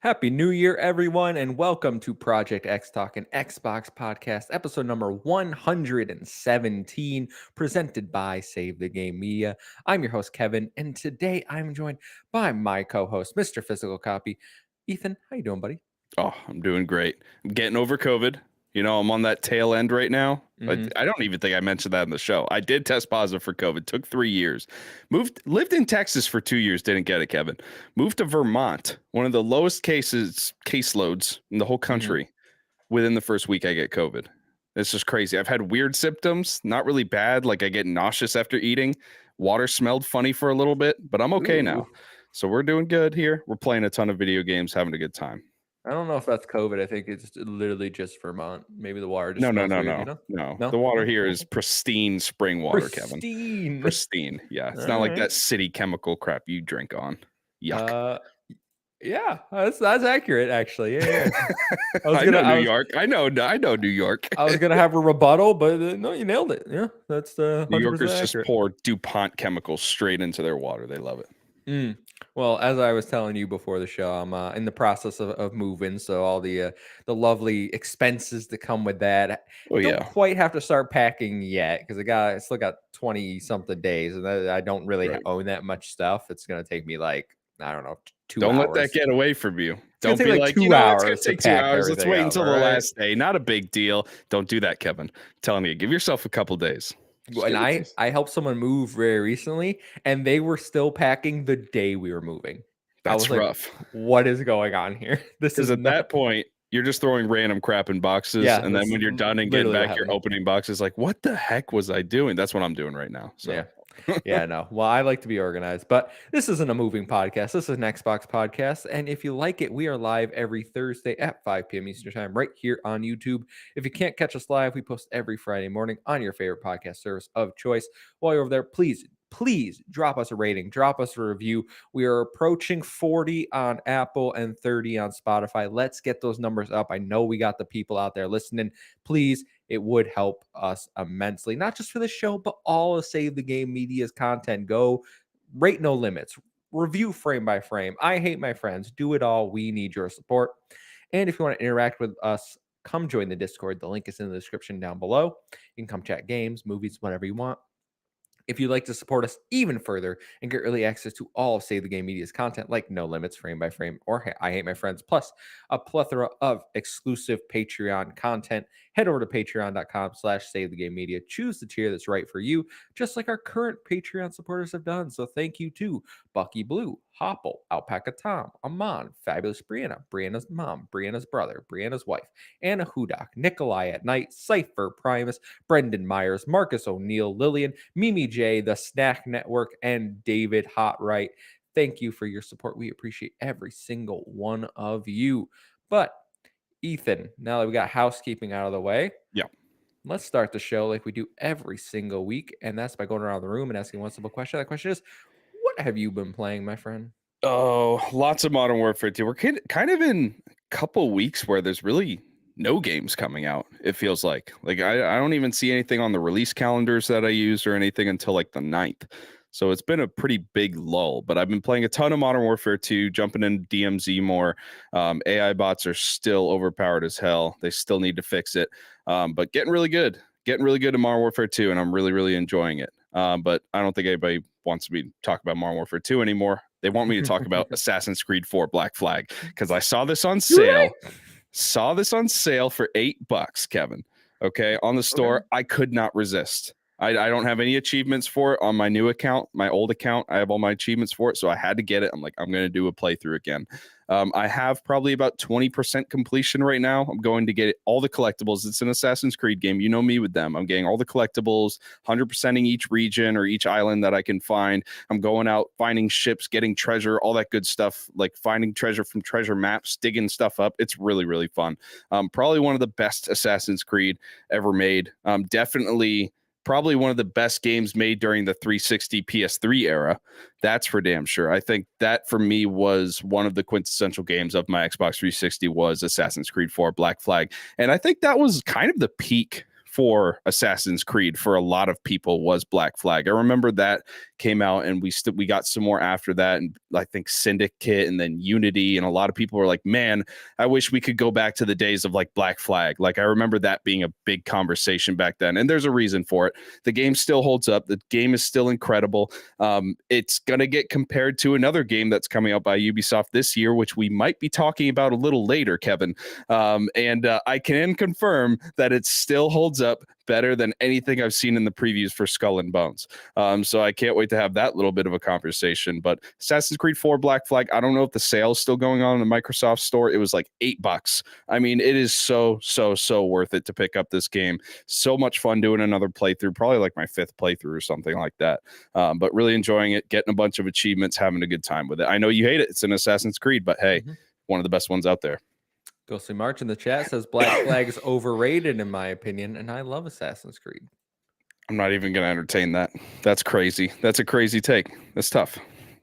Happy New Year, everyone, and welcome to Project XTalk, an Xbox podcast, episode number 117, presented by Save the Game Media. I'm your host, Kevin, and today I'm joined by my co-host, Mr. Physical Copy. Ethan, how you doing, buddy? Oh, I'm doing great. I'm getting over COVID. I'm on that tail end right now. I don't even think I mentioned that in the show. I did test positive for COVID. Took 3 years. Lived in Texas for 2 years. Didn't get it, Kevin. Moved to Vermont, one of the lowest caseloads in the whole country. Within the first week, I get COVID. It's just crazy. I've had weird symptoms, not really bad. Like I get nauseous after eating. Water smelled funny for a little bit, but I'm okay now. So we're doing good here. We're playing a ton of video games, having a good time. I don't know if that's COVID. I think it's literally just Vermont. Maybe the water just No. smells weird, No. No? The water here is pristine spring water, Kevin. Pristine. Yeah. It's not like that city chemical crap you drink on. Yuck. Yeah, that's accurate, actually. Yeah. I know New York. I know New York. I was gonna have a rebuttal, but no, you nailed it. Yeah, that's New Yorkers accurate. just pour DuPont chemicals straight into their water. They love it. Well, as I was telling you before the show, I'm in the process of moving, so all the lovely expenses that come with that. Don't quite have to start packing yet because I still got 20 something days, and I don't really own that much stuff. It's gonna take me like I don't know 2 hours. Don't let that get away from you. Don't be like 2 hours. It's gonna take 2 hours. Let's wait until the last day. Not a big deal. Don't do that, Kevin. I'm telling you, give yourself a couple days. And I helped someone move very recently, and they were still packing the day we were moving. That's rough. What is going on here? This is at that point, you're just throwing random crap in boxes, and then when you're done and getting back, you're opening boxes like, what the heck was I doing? That's what I'm doing right now. So. Yeah, no. Well, I like to be organized, but this isn't a moving podcast. This is an Xbox podcast. And if you like it, we are live every Thursday at 5 p.m. Eastern Time right here on YouTube. If you can't catch us live, we post every Friday morning on your favorite podcast service of choice. While you're over there, please drop us a rating, drop us a review. We are approaching 40 on Apple and 30 on Spotify. Let's get those numbers up. I know we got the people out there listening. Please, it would help us immensely, not just for the show, but all of Save the Game Media's content. Go rate No Limits, review frame by frame. I Hate My Friends. Do it all. We need your support. And if you want to interact with us, come join the Discord. The link is in the description down below. You can come chat games, movies, whatever you want. If you'd like to support us even further and get early access to all of Save the Game Media's content like No Limits, Frame by Frame, or I Hate My Friends, plus a plethora of exclusive Patreon content, head over to patreon.com/Save the Game Media. Choose the tier that's right for you, just like our current Patreon supporters have done. So thank you to Bucky Blue, Hopple, Alpaca Tom, Amon, Fabulous Brianna, Brianna's mom, Brianna's brother, Brianna's wife, Anna Hudak, Nikolai at Night, Cypher Primus, Brendan Myers, Marcus O'Neill, Lillian, Mimi J, The Snack Network, and David Hotright. Thank you for your support. We appreciate every single one of you. But Ethan, now that we got housekeeping out of the way, let's start the show like we do every single week, and that's by going around the room and asking one simple question. That question is, what have you been playing, my friend? Oh, lots of Modern Warfare 2. We're kind of in a couple weeks where there's really no games coming out, it feels like. Like, I don't even see anything on the release calendars that I use or anything until like the 9th. So it's been a pretty big lull, but I've been playing a ton of Modern Warfare 2, jumping into DMZ more. AI bots are still overpowered as hell. They still need to fix it, but getting really good in Modern Warfare 2, and I'm really, really enjoying it. But I don't think anybody wants me to talk about Modern Warfare 2 anymore. They want me to talk about Assassin's Creed 4 Black Flag because I saw this on sale. Saw this on sale for $8, Kevin. Okay, on the store. Okay. I could not resist. I don't have any achievements for it on my new account. My old account, I have all my achievements for it, so I had to get it. I'm like, I'm going to do a playthrough again. I have probably about 20% completion right now. I'm going to get all the collectibles. It's an Assassin's Creed game. You know me with them. I'm getting all the collectibles, 100%ing each region or each island that I can find. I'm going out, finding ships, getting treasure, all that good stuff, like finding treasure from treasure maps, digging stuff up. It's really, really fun. Probably one of the best Assassin's Creed ever made. Definitely probably one of the best games made during the 360 PS3 era. That's for damn sure. I think that for me was one of the quintessential games of my Xbox 360 was Assassin's Creed 4 Black Flag. And I think that was kind of the peak for Assassin's Creed for a lot of people was Black Flag. I remember that came out, and we got some more after that, and I think Syndicate and then Unity, and a lot of people were like, man, I wish we could go back to the days of like Black Flag. Like I remember that being a big conversation back then, and there's a reason for it. The game still holds up. The game is still incredible. It's gonna get compared to another game that's coming out by Ubisoft this year, which we might be talking about a little later, Kevin. And I can confirm that it still holds up better than anything I've seen in the previews for Skull and Bones. So I can't wait to have that little bit of a conversation. But Assassin's Creed 4 Black Flag, I don't know if the sale is still going on in the Microsoft store. It was like $8. I mean, it is so worth it to pick up this game. So much fun doing another playthrough, probably like my 5th playthrough or something like that. But really enjoying it, getting a bunch of achievements, having a good time with it. I know you hate it. It's an Assassin's Creed, but hey, one of the best ones out there. Ghostly March in the chat says Black Flag is overrated in my opinion, and I love Assassin's Creed. I'm not even going to entertain that. That's crazy. That's a crazy take. That's tough.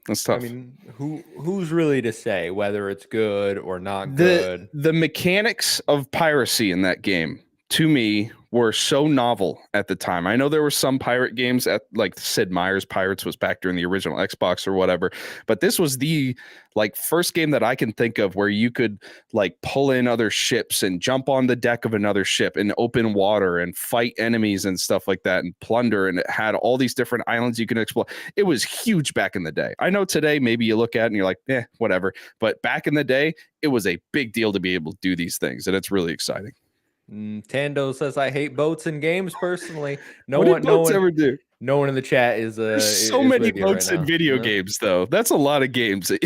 That's tough. I mean, who's really to say whether it's good or not good? The mechanics of piracy in that game, to me, were so novel at the time. I know there were some pirate games at like Sid Meier's Pirates was back during the original Xbox or whatever, but this was the like first game that I can think of where you could like pull in other ships and jump on the deck of another ship in open water and fight enemies and stuff like that and plunder, and it had all these different islands you can explore. It was huge back in the day. I know today maybe you look at it and you're like, whatever, but back in the day it was a big deal to be able to do these things, and it's really exciting. Tando says I hate boats in games personly. No one ever do. No one in the chat is so many boats in video games though. That's a lot of games with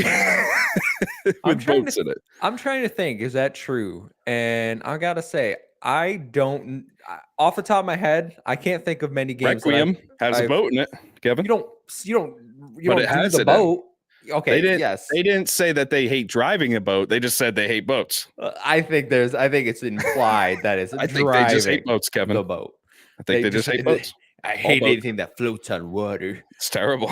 boats in it. I'm trying to think, is that true? And I gotta say, I don't off the top of my head, I can't think of many games. Requiem has a boat in it, Kevin. You don't but it has the boat. Okay, they didn't say that they hate driving a boat. They just said they hate boats. I think it's implied that it's I think they just hate boats, Kevin. The boat. I think they just hate boats. I hate anything that floats on water. It's terrible.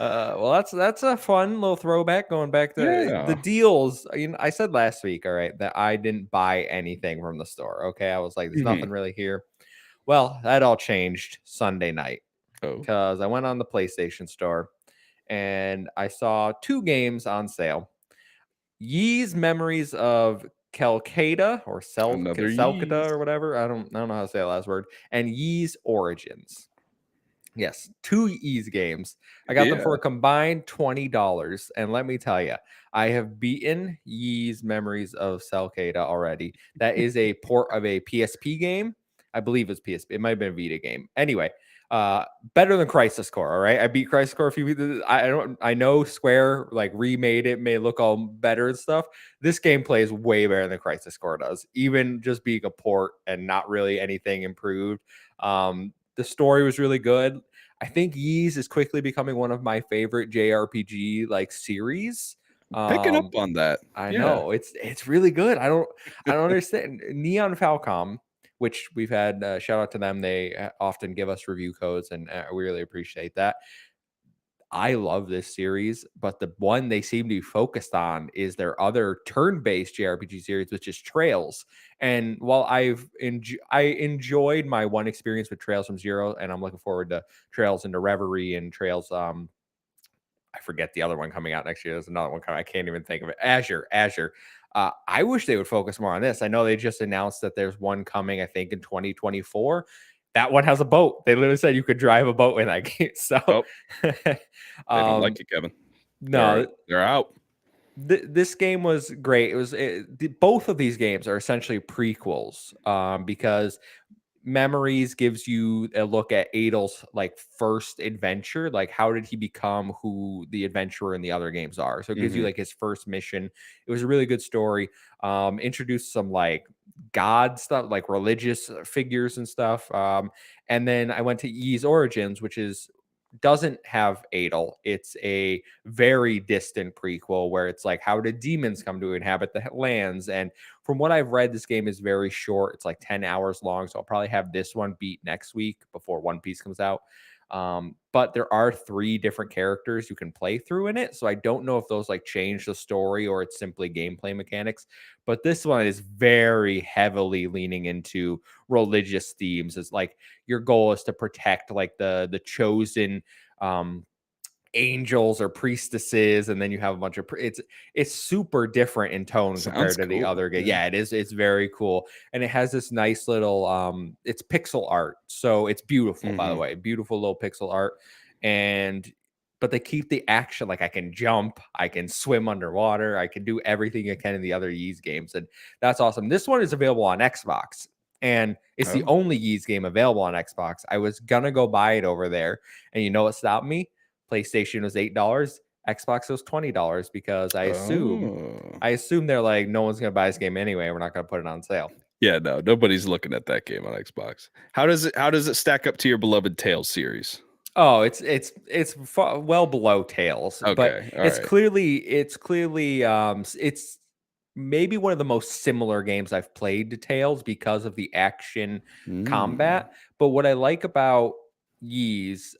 Well, that's a fun little throwback going back to the deals. I said last week, all right, that I didn't buy anything from the store. Okay, I was like, there's nothing really here. Well, that all changed Sunday night because I went on the PlayStation store and I saw 2 games on sale. Yee's Memories of Calcada or Selkada or whatever. I don't know how to say that last word. And Yee's Origins. Yes, 2 Yee's games. I got them for a combined $20. And let me tell you, I have beaten Yee's Memories of Selkada already. That is a port of a PSP game. I believe it's PSP. It might have been a Vita game. Anyway, better than Crisis Core. All right, I beat Crisis Core a few. I know Square like remade it, may look all better and stuff. This game plays way better than Crisis Core does, even just being a port and not really anything improved. The story was really good. I think Yeez is quickly becoming one of my favorite JRPG like series. Picking up on that. I know it's really good. I don't understand. Neon Falcom, which we've had shout out to them. They often give us review codes, and we really appreciate that. I love this series, but the one they seem to be focused on is their other turn-based JRPG series, which is Trails. And while I enjoyed my one experience with Trails from Zero, and I'm looking forward to Trails into Reverie and Trails. I forget the other one coming out next year. There's another one coming. I can't even think of it. Azure. I wish they would focus more on this. I know they just announced that there's one coming, I think, in 2024. That one has a boat. They literally said you could drive a boat in that game. So they don't like it, Kevin. No, they're out. This game was great. Both of these games are essentially prequels because Memories gives you a look at Adel's like first adventure, like how did he become who the adventurer in the other games are. So it gives you like his first mission. It was a really good story. Introduced some like god stuff, like religious figures and stuff. And then I went to Yee's Origins, which doesn't have Adel. It's a very distant prequel where it's like, how did demons come to inhabit the lands? And from what I've read, this game is very short. It's like 10 hours long. So I'll probably have this one beat next week before One Piece comes out. But there are 3 different characters you can play through in it, so I don't know if those like change the story or it's simply gameplay mechanics. But this one is very heavily leaning into religious themes. It's like your goal is to protect like the chosen um angels or priestesses, and then you have a bunch of it's super different in tone Sounds compared to the cool. other game. Yeah. Yeah, it is. It's very cool, and it has this nice little it's pixel art, so it's beautiful. By the Hmm. way, beautiful little pixel art, and but they keep the action. Like I can jump, I can swim underwater, I can do everything I can in the other Ys games, and that's awesome. This one is available on Xbox, and it's the Oh, only Ys game available on Xbox. I was gonna go buy it over there, and you know what stopped me? PlayStation was $8, Xbox was $20 because oh, I assume they're like, no one's gonna buy this game anyway. We're not gonna put it on sale. yeah. No, nobody's looking at that game on Xbox. How does it stack up to your beloved Tales series? Oh, it's well below Tails, but Okay, all right. it's clearly it's maybe one of the most similar games I've played to Tails because of the action Mm, combat. But what I like about Ys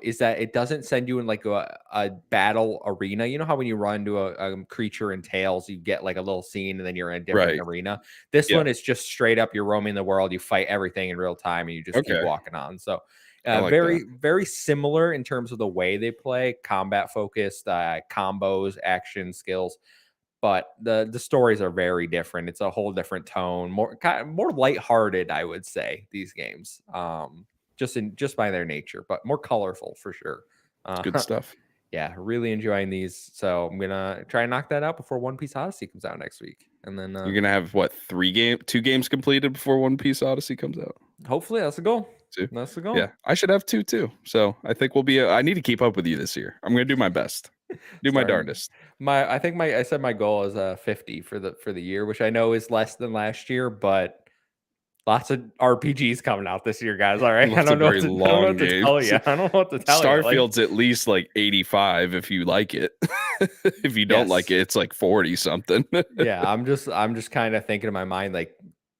is that it doesn't send you in like a battle arena. You know how when you run to a creature in Tails, you get like a little scene and then you're in a different right. arena. This Yeah. one is just straight up. You're roaming the world. You fight everything in real time, and you just keep Okay. walking on. So I like that. very, very similar in terms of the way they play, combat focused, combos, action skills, but the stories are very different. It's a whole different tone, more kind of more lighthearted, I would say. These games, just by their nature, but more colorful for sure. It's good Uh, stuff. yeah, really enjoying these. So I'm gonna try and knock that out before One Piece Odyssey comes out next week, and then You're gonna have what, 2 games completed before One Piece Odyssey comes out? hopefully that's the goal. Two. That's the Yeah, goal. I should have two too. So I think we'll be. I need to keep up with you this year. I'm gonna do my best. Do my Sorry. darndest. I think I said my goal is 50 for the year, which I know is less than last year, but lots of RPGs coming out this year, guys. All right. Lots of very I don't know long what to tell games. you. I don't know what to tell you. Like, Starfield's at least like 85 if you like it. If you don't like yes. it, it's like 40 something. Yeah, I'm just kind of thinking in my mind like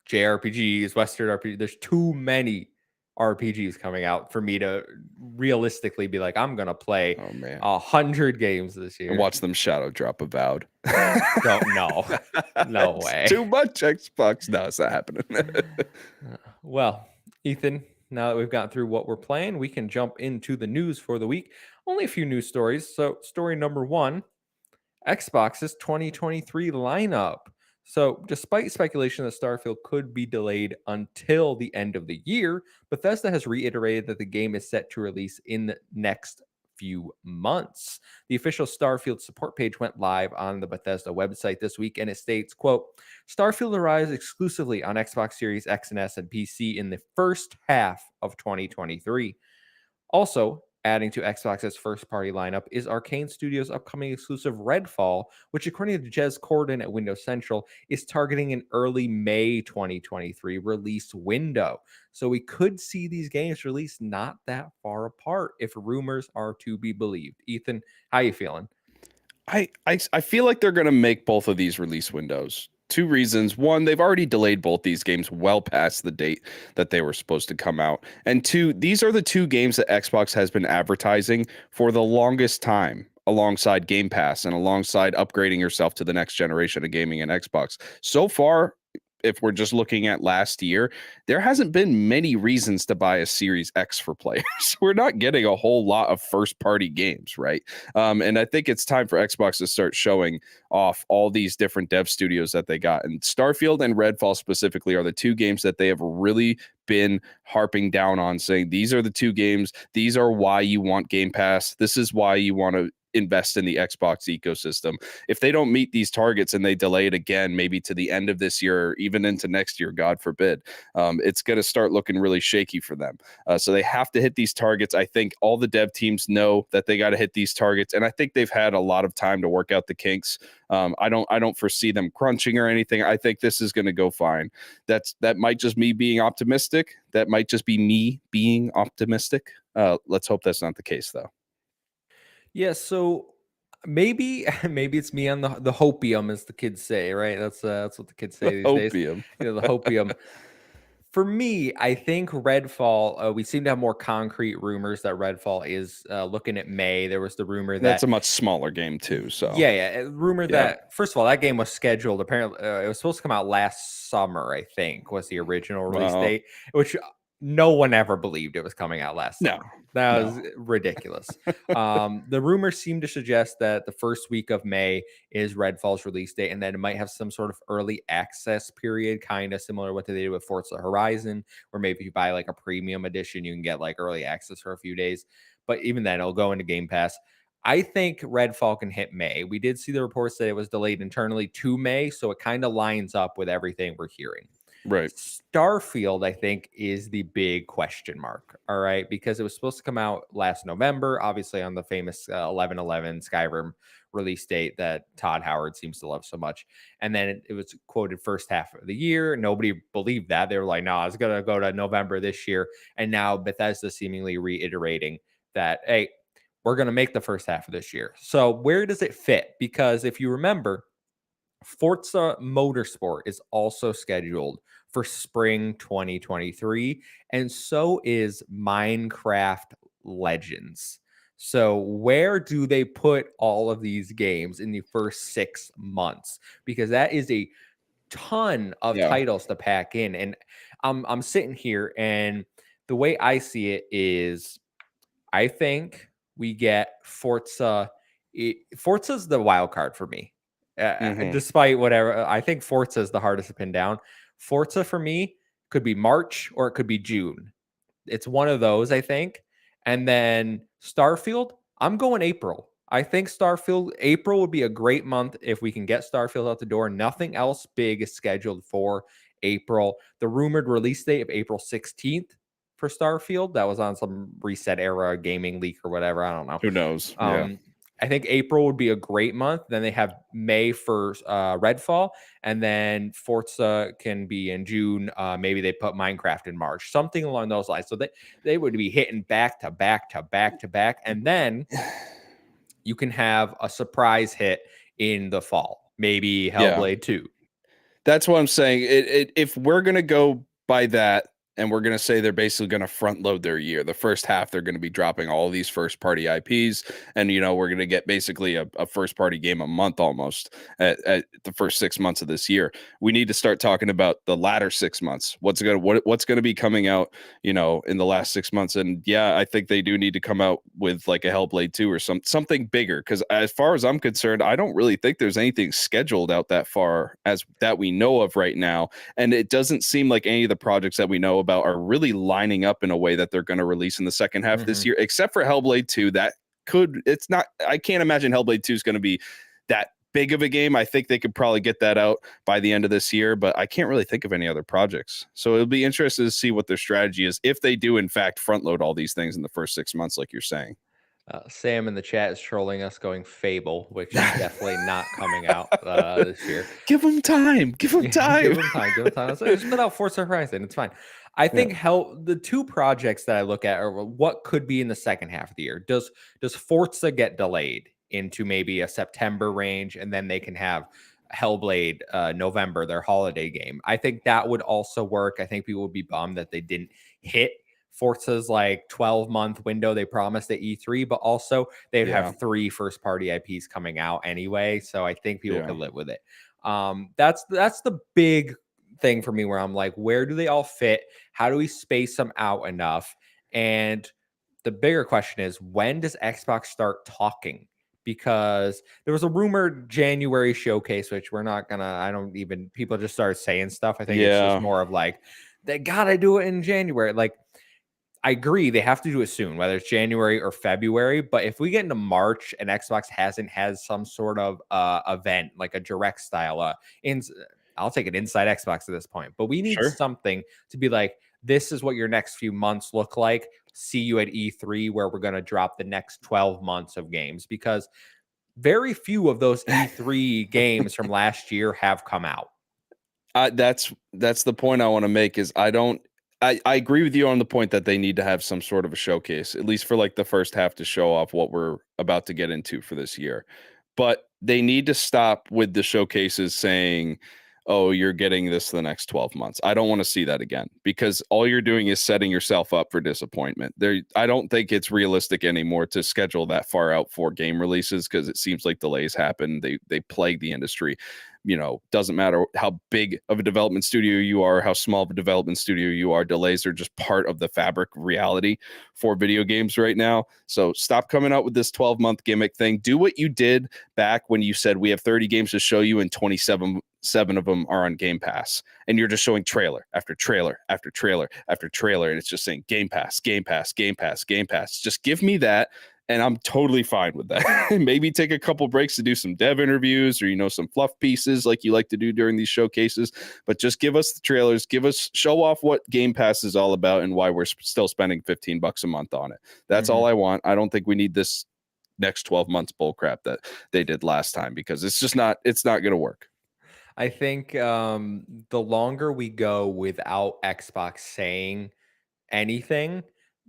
JRPGs, Western RPG. There's too many RPGs coming out for me to realistically be like, I'm gonna play Oh man. 100 games this And year. watch them shadow drop Avowed. Don't know. No It's way. too much Xbox. No, it's not happening. Well, Ethan, now that we've gotten through what we're playing, we can jump into the news for the week. Only a few news stories. So, story number one, Xbox's 2023 lineup. So, despite speculation that Starfield could be delayed until the end of the year, Bethesda has reiterated that the game is set to release in the next few months. The official Starfield support page went live on the Bethesda website this week, and it states, quote, Starfield arrives exclusively on Xbox Series X and S and PC in the first half of 2023. Also, adding to Xbox's first party lineup is Arcane Studios' upcoming exclusive Redfall, which, according to Jez Corden at Windows Central, is targeting an early May 2023 release window. So we could see these games released not that far apart if rumors are to be believed. Ethan, how you feeling? I feel like they're going to make both of these release windows. Two reasons. One, they've already delayed both these games well past the date that they were supposed to come out. And two, these are the two games that Xbox has been advertising for the longest time alongside Game Pass and alongside upgrading yourself to the next generation of gaming and Xbox. So far, if we're just looking at last year, there hasn't been many reasons to buy a Series X for players. We're not getting a whole lot of first party games, right? And I think it's time for Xbox to start showing off all these different dev studios that they got. And Starfield and Redfall specifically are the two games that they have really been harping down on, saying these are the two games. These are why you want Game Pass. This is why you want to invest in the Xbox ecosystem. If they don't meet these targets and they delay it again, maybe to the end of this year or even into next year, God forbid, it's going to start looking really shaky for them. So they have to hit these targets. I think all the dev teams know that they got to hit these targets, and I think they've had a lot of time to work out the kinks. I don't foresee them crunching or anything. I think this is going to go fine. That might just me being optimistic. That might just be me being optimistic. Let's hope that's not the case, though. Yeah, so maybe maybe it's me on the hopium, as the kids say, right? That's what the kids say these days. Opium. The hopium. For me, I think Redfall, we seem to have more concrete rumors that Redfall is looking at May. There was the rumor That's that a much smaller game too. So yeah, rumor yeah, that first of all, that game was scheduled. Apparently, it was supposed to come out last summer. I think was the original release well, date, which no one ever believed it was coming out last no, summer. That no, was ridiculous. The rumors seem to suggest that the first week of May is Redfall's release date, and then it might have some sort of early access period, kind of similar to what they did with Forza Horizon, where maybe if you buy like a premium edition, you can get like early access for a few days. But even then, it'll go into Game Pass. I think Redfall can hit May. We did see the reports that it was delayed internally to May, so it kind of lines up with everything we're hearing. right, Starfield, I think, is the big question mark. All right, because it was supposed to come out last November, obviously on the famous 11/11 Skyrim release date that Todd Howard seems to love so much. And then it was quoted first half of the year. Nobody believed that. They were like, no, it's going to go to November this year. And now Bethesda seemingly reiterating that, hey, we're going to make the first half of this year. So where does it fit? Because if you remember, Forza Motorsport is also scheduled for spring 2023, and so is Minecraft Legends. So, where do they put all of these games in the first 6 months? Because that is a ton of yeah, titles to pack in. And I'm sitting here, and the way I see it is I think we get Forza. Forza's the wild card for me. hmm Despite whatever, I think Forza is the hardest to pin down. Forza for me could be March or it could be June. It's one of those, I think. And then Starfield, I'm going April. I think Starfield, April would be a great month if we can get Starfield out the door. Nothing else big is scheduled for April. The rumored release date of April 16th for Starfield, that was on some reset era gaming leak or whatever. I don't know. who knows? Yeah, Um, I think April would be a great month. Then they have May for Redfall, and then Forza can be in June. Maybe they put Minecraft in March, something along those lines. So they would be hitting back to back to back to back, and then you can have a surprise hit in the fall, maybe yeah. Hellblade 2. That's what I'm saying. If we're gonna go by that, and we're gonna say they're basically gonna front load their year, the first half they're gonna be dropping all these first party IPs, and we're gonna get basically a first party game a month almost at the first 6 months of this year. We need to start talking about the latter 6 months. What's gonna be coming out, in the last 6 months. And yeah, I think they do need to come out with like a Hellblade 2 or something bigger. Because as far as I'm concerned, I don't really think there's anything scheduled out that far as that we know of right now. And it doesn't seem like any of the projects that we know about are really lining up in a way that they're going to release in the second half of this year, except for Hellblade 2. It's not, I can't imagine Hellblade 2 is going to be that big of a game. I think they could probably get that out by the end of this year, but I can't really think of any other projects. So it'll be interesting to see what their strategy is if they do in fact front load all these things in the first 6 months, like you're saying. Sam in the chat is trolling us, going Fable, which is definitely not coming out this year. Give them time. Give them Yeah, give time. them time. Give them time. So just put out Forza Horizon. It's fine. I Yeah. think how the two projects that I look at are what could be in the second half of the year. Does Forza get delayed into maybe a September range, and then they can have Hellblade November, their holiday game? I think that would also work. I think people would be bummed that they didn't hit Forza's like 12-month window they promised at E3, but also they'd Yeah. have 3 first party IPs coming out anyway. So I think people Yeah. could live with it. That's the big thing for me where I'm like, where do they all fit? How do we space them out enough? And the bigger question is, when does Xbox start talking? Because there was a rumored January showcase, which we're not gonna, I don't even, people just start saying stuff. I think it's just Yeah. more of like, they gotta do it in January. Like, I agree they have to do it soon, whether it's January or February. But if we get into March and Xbox hasn't had some sort of event like a direct style, I'll take it inside Xbox at this point. But we need Sure. something to be like, this is what your next few months look like. See you at E3, where we're going to drop the next 12 months of games, because very few of those E3 games from last year have come out. That's the point I want to make is I agree with you on the point that they need to have some sort of a showcase, at least for like the first half, to show off what we're about to get into for this year. But they need to stop with the showcases saying, oh, you're getting this the next 12 months. I don't want to see that again, because all you're doing is setting yourself up for disappointment. I don't think it's realistic anymore to schedule that far out for game releases, because it seems like delays happen. They plague the industry. Doesn't matter how big of a development studio you are, how small of a development studio you are, delays are just part of the fabric reality for video games right now. So stop coming out with this 12-month gimmick thing. Do what you did back when you said we have 30 games to show you and 27 of them are on Game Pass, and you're just showing trailer after trailer after trailer after trailer, and it's just saying Game Pass, Game Pass, Game Pass, Game Pass. Just give me that, and I'm totally fine with that. Maybe take a couple breaks to do some dev interviews or some fluff pieces like you like to do during these showcases, but just give us the trailers, show off what Game Pass is all about and why we're still spending $15 a month on it. That's all I want. I don't think we need this next 12 months bullcrap that they did last time, because it's not going to work. I think the longer we go without Xbox saying anything,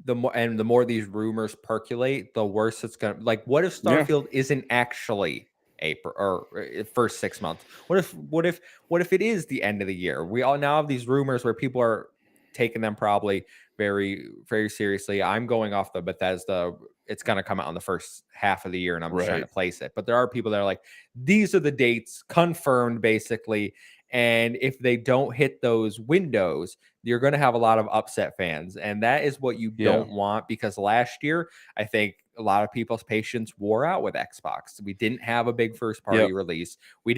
the more these rumors percolate, the worse it's gonna. Like, what if Starfield isn't actually April or first 6 months? What if it is the end of the year? We all now have these rumors where people are taking them probably very, very seriously. I'm going off the Bethesda. It's going to come out in the first half of the year, and I'm just trying to place it. But there are people that are like, these are the dates confirmed, basically. And if they don't hit those windows, you're going to have a lot of upset fans. And that is what you don't want, because last year, I think a lot of people's patience wore out with Xbox. We didn't have a big first party release. We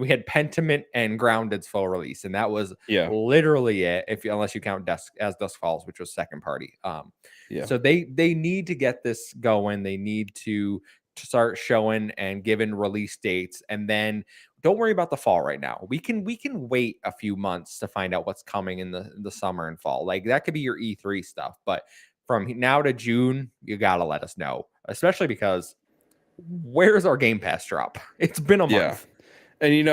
had Pentiment and Grounded's full release, and that was literally it, unless you count Dusk Falls, which was second party. So they need to get this going. They need to start showing and giving release dates, and then don't worry about the fall right now. We can wait a few months to find out what's coming in the summer and fall. Like, that could be your E3 stuff, but from now to June, you gotta let us know, especially because where's our Game Pass drop? It's been a month. And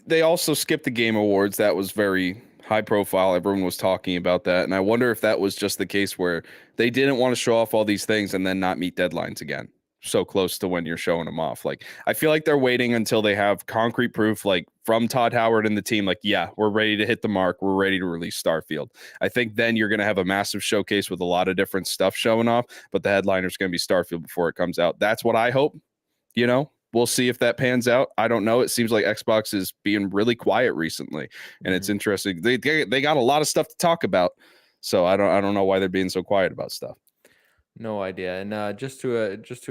they also skipped the Game Awards. That was very high profile. Everyone was talking about that. And I wonder if that was just the case where they didn't want to show off all these things and then not meet deadlines again, so close to when you're showing them off. Like, I feel like they're waiting until they have concrete proof, like from Todd Howard and the team, like, yeah, we're ready to hit the mark. We're ready to release Starfield. I think then you're going to have a massive showcase with a lot of different stuff showing off, but the headliner is going to be Starfield before it comes out. That's what I hope. We'll see if that pans out. I don't know. It seems like Xbox is being really quiet recently, and it's interesting. They got a lot of stuff to talk about, so I don't know why they're being so quiet about stuff. No idea. And just to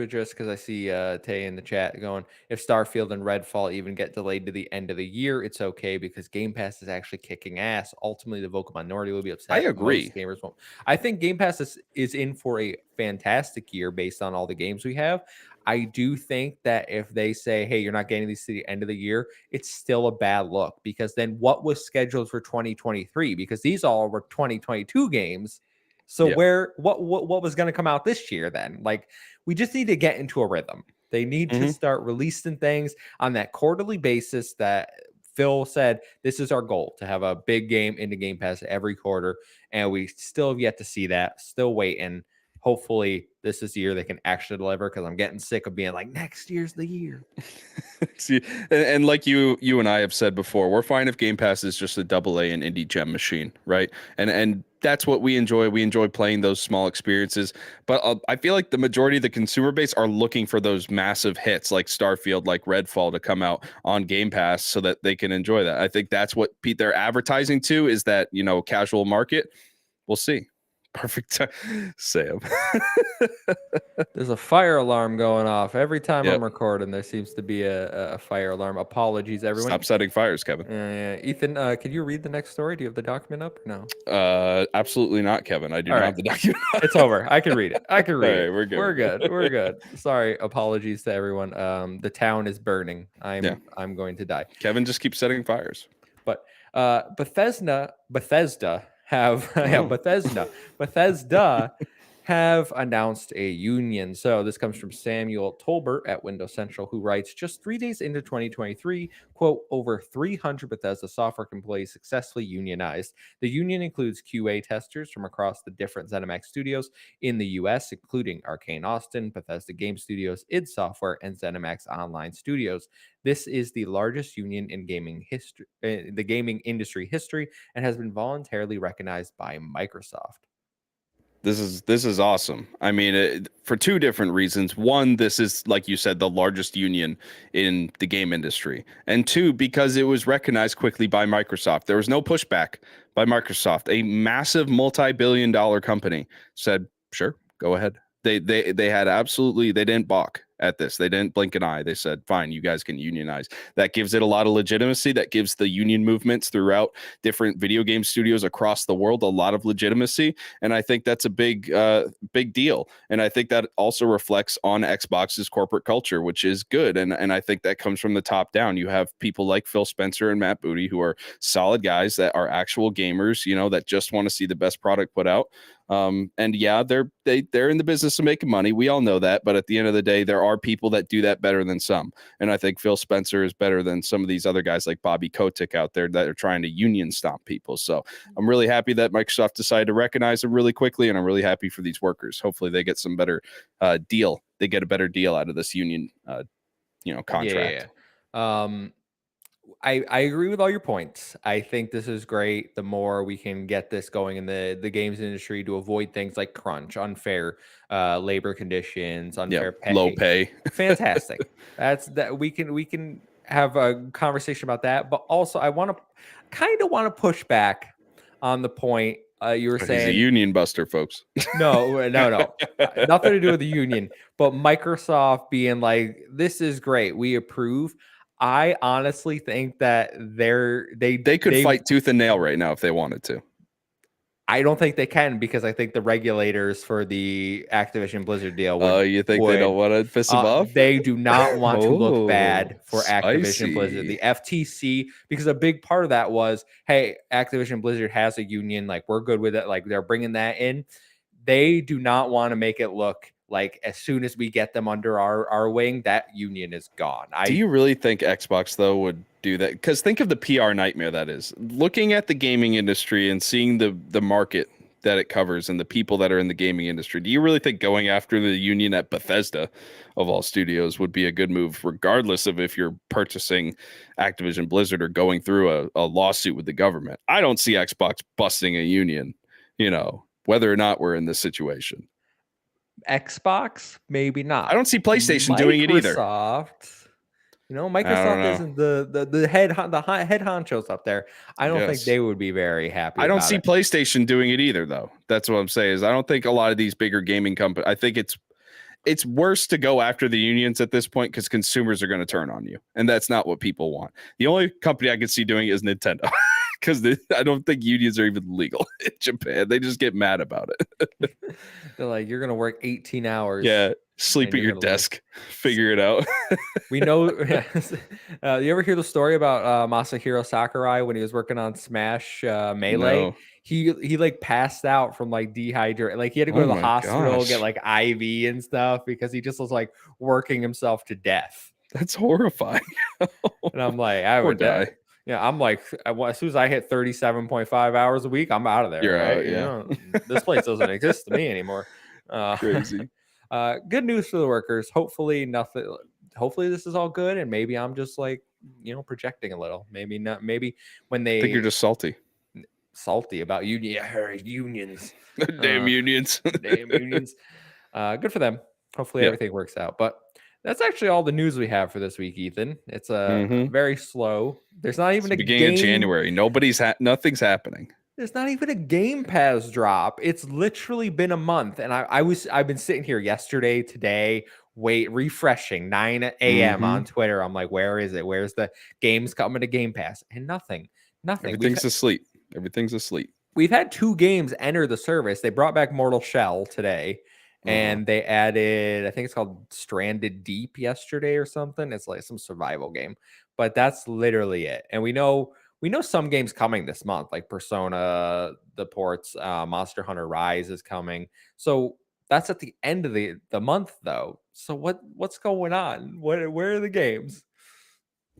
address, because I see Tay in the chat going, if Starfield and Redfall even get delayed to the end of the year, it's okay, because Game Pass is actually kicking ass. Ultimately, the vocal minority will be upset. I agree. Most gamers won't. I think Game Pass is in for a fantastic year based on all the games we have. I do think that if they say, hey, you're not getting these to the end of the year, it's still a bad look, because then what was scheduled for 2023? Because these all were 2022 games. So what was going to come out this year then? Like, we just need to get into a rhythm. They need to start releasing things on that quarterly basis that Phil said, this is our goal, to have a big game into Game Pass every quarter. And we still have yet to see that. Still waiting. Hopefully this is the year they can actually deliver, because I'm getting sick of being like, next year's the year. See, and like you and I have said before, we're fine if Game Pass is just a AA and indie gem machine, right? And that's what we enjoy. We enjoy playing those small experiences. But I feel like the majority of the consumer base are looking for those massive hits like Starfield, like Redfall, to come out on Game Pass so that they can enjoy that. I think that's what they're advertising to, is that, casual market. We'll see. Perfect time. Sam. There's a fire alarm going off every time I'm recording. There seems to be a fire alarm. Apologies, everyone. Stop setting fires, Kevin. Ethan, can you read the next story? Do you have the document up or no? Absolutely not, Kevin. I do not have the document. It's over. I can read it. All right, we're good. We're good. Sorry. Apologies to everyone. The town is burning. I'm going to die. Kevin just keeps setting fires. But Bethesda have Bethesda have announced a union. So this comes from Samuel Tolbert at Windows Central, who writes, just 3 days into 2023, quote, over 300 Bethesda software employees successfully unionized. The union includes QA testers from across the different ZeniMax studios in the US, including Arcane Austin, Bethesda Game Studios, id Software, and ZeniMax Online Studios. This is the largest union in gaming history, the gaming industry history, and has been voluntarily recognized by Microsoft. This is awesome. I mean, for two different reasons. One, this is, like you said, the largest union in the game industry, and two, because it was recognized quickly by Microsoft. There was no pushback by Microsoft. A massive multi-billion-dollar company said, "Sure, go ahead." They had absolutely, they didn't balk at this. They didn't blink an eye. They said, "Fine, you guys can unionize." That gives it a lot of legitimacy. That gives the union movements throughout different video game studios across the world a lot of legitimacy. And I think that's a big deal. And I think that also reflects on Xbox's corporate culture, which is good. And I think that comes from the top down. You have people like Phil Spencer and Matt Booty, who are solid guys that are actual gamers, that just want to see the best product put out. And yeah, they're in the business of making money. We all know that, but at the end of the day, there are people that do that better than some. And I think Phil Spencer is better than some of these other guys like Bobby Kotick out there that are trying to union stomp people. So I'm really happy that Microsoft decided to recognize them really quickly, and I'm really happy for these workers. Hopefully, they get some better deal. They get a better deal out of this union, contract. Yeah. I agree with all your points. I think this is great. The more we can get this going in the games industry to avoid things like crunch, unfair labor conditions, unfair Low pay. pay. Fantastic. That's that we can have a conversation about that. But also, I want to kind of want to push back on the point you were He's a saying. union buster, folks. No. Nothing to do with the union, but Microsoft being like, "This is great. We approve." I honestly think that They could fight tooth and nail right now if they wanted to. I don't think they can, because I think the regulators for the Activision Blizzard deal would. You think they don't want to piss them off? They do not want to look bad for Activision Blizzard, Spicy. the FTC, because a big part of that was, hey, Activision Blizzard has a union, like we're good with it, like they're bringing that in. They do not want to make it look like as soon as we get them under our wing, that union is gone. Do you really think Xbox, though, would do that? Because think of the PR nightmare that is. Looking at the gaming industry and seeing the market that it covers and the people that are in the gaming industry, do you really think going after the union at Bethesda, of all studios, would be a good move, regardless of if you're purchasing Activision Blizzard or going through a lawsuit with the government? I don't see Xbox busting a union, whether or not we're in this situation. Xbox, maybe not. I don't see PlayStation doing it either. Microsoft, Microsoft know. isn't the head honchos up there. I don't think Yes. they would be very happy. I don't about see it. PlayStation doing it either, though. That's what I'm saying. Is I don't think a lot of these bigger gaming companies. I think it's worse to go after the unions at this point because consumers are going to turn on you, and that's not what people want. The only company I could see doing it is Nintendo, because I don't think unions are even legal in Japan. They just get mad about it. They're like, you're gonna work 18 hours. Yeah, sleep and at you're your gonna desk, figure it out. We know. You ever hear the story about Masahiro Sakurai when he was working on Smash Melee? No. He like passed out from like dehydrate. Like he had to go Oh to the my hospital, get gosh. like IV and stuff because he just was like working himself to death. That's horrifying. And I'm like, I Poor would guy. Yeah, I'm like, as soon as I hit 37.5 hours a week, I'm out of there. You're right? out, yeah. This place doesn't exist to me anymore. Crazy. Good news for the workers. Hopefully nothing. Hopefully this is all good, and maybe I'm just like, projecting a little. Maybe not. Maybe when I think you're they just salty. salty about unions. Damn unions. Damn unions. Good for them. Hopefully Yep. everything works out. But that's actually all the news we have for this week, Ethan. It's Mhm. very slow. There's not even It's the beginning of January. Nothing's happening. There's not even a Game Pass drop. It's literally been a month, and I've been sitting here yesterday, today, refreshing 9 a.m. on Twitter. I'm like, where is it? Where's the games coming to Game Pass? And nothing. Everything's asleep. Everything's asleep. We've had 2 games enter the service. They brought back Mortal Shell today, and they added, I think it's called Stranded Deep yesterday or something. It's like some survival game, but that's literally it. And we know some games coming this month, like Persona, the ports, Monster Hunter Rise is coming. So That's at the end of the month though. So what's going on? Where are the games?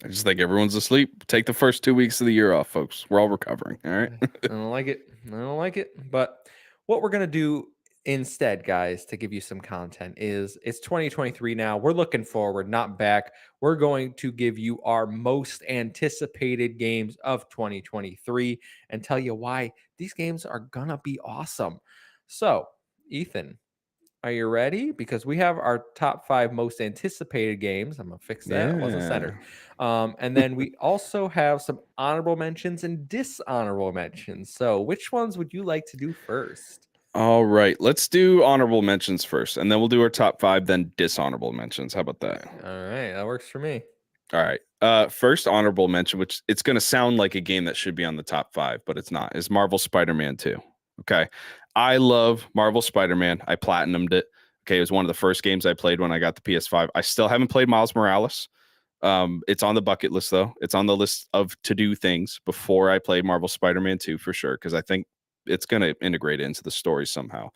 I just think everyone's asleep. Take the first 2 weeks of the year off, folks. We're all recovering. All right. I don't like it. I don't like it. But what we're gonna do instead, guys, to give you some content is it's 2023 now. We're looking forward, not back. We're going to give you our most anticipated games of 2023 and tell you why these games are gonna be awesome. So, Ethan, are you ready? Because we have our top 5 most anticipated games. I'm gonna fix that. It wasn't Yeah. centered. And then we also have some honorable mentions and dishonorable mentions. So, which ones would you like to do first? All right. Let's do honorable mentions first, and then we'll do our top 5, then dishonorable mentions. How about that? All right, that works for me. All right. First honorable mention, which it's going to sound like a game that should be on the top 5, but it's not, is Marvel Spider-Man 2. Okay. I love Marvel Spider-Man. I platinumed it. Okay. It was one of the first games I played when I got the PS5. I still haven't played Miles Morales. It's on the bucket list, though. It's on the list of to-do things before I play Marvel Spider-Man 2 for sure, because I think it's going to integrate into the story somehow.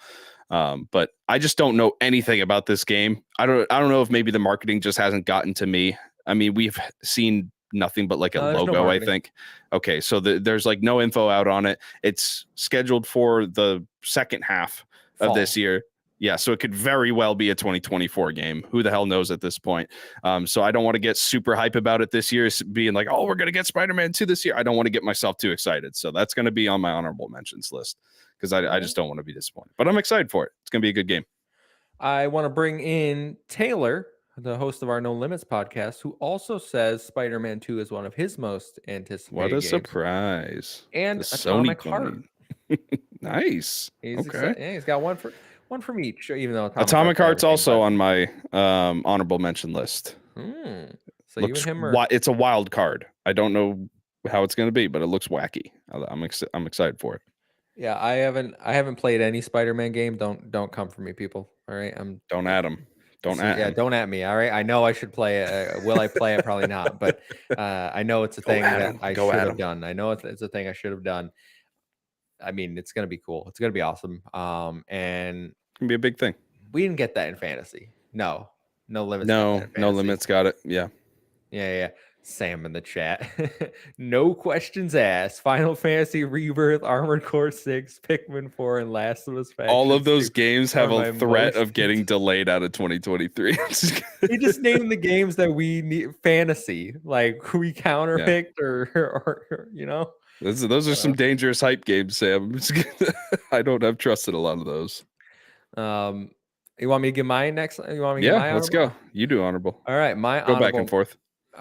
But I just don't know anything about this game. I don't know if maybe the marketing just hasn't gotten to me. I mean, we've seen nothing but like a No, there's no logo, I marketing. think. Okay, so there's like no info out on it. It's scheduled for the second half of this Fall. year. Yeah, so it could very well be a 2024 game. Who the hell knows at this point? So I don't want to get super hype about it this year, being like, oh, we're going to get Spider-Man 2 this year. I don't want to get myself too excited. So that's going to be on my honorable mentions list because I just don't want to be disappointed. But I'm excited for it. It's going to be a good game. I want to bring in Taylor, the host of our No Limits podcast, who also says Spider-Man 2 is one of his most What anticipated a games. surprise. And The Sony Atomic pony. Heart. Nice. He's Okay. excited. Yeah, he's got one from each, even though Atomic Heart's Heart's also but... on my honorable mention list. So Looks you and him are... it's a wild card. I don't know how it's going to be, but it looks wacky. I'm excited for it. Yeah, I haven't played any Spider-Man game. Don't come for me, people. All right, Don't add him. Don't at him. Don't at me. All right, I know I should play it. Will I play it? Probably not. But I know it's a Go thing at that him. I Go should at have him. done. I know it's a thing I should have done. I mean, it's gonna be cool. It's gonna be awesome. And It's going to be a big thing. we didn't get that in fantasy. No limits. Got that No, in no fantasy. limits got it. Yeah. Yeah. Sam in the chat. No questions asked. Final Fantasy Rebirth, Armored Core 6, Pikmin 4, and Last of Us Faction All of those 2 games are have my a threat most of getting delayed out of 2023. He just named the games that we need fantasy, like we counterpicked or you know. Those are some dangerous hype games, Sam. I don't have trust in a lot of those. You want me to give mine next? You want me to give my let's honorable? go. You do honorable. All right, my Go honorable. back and forth.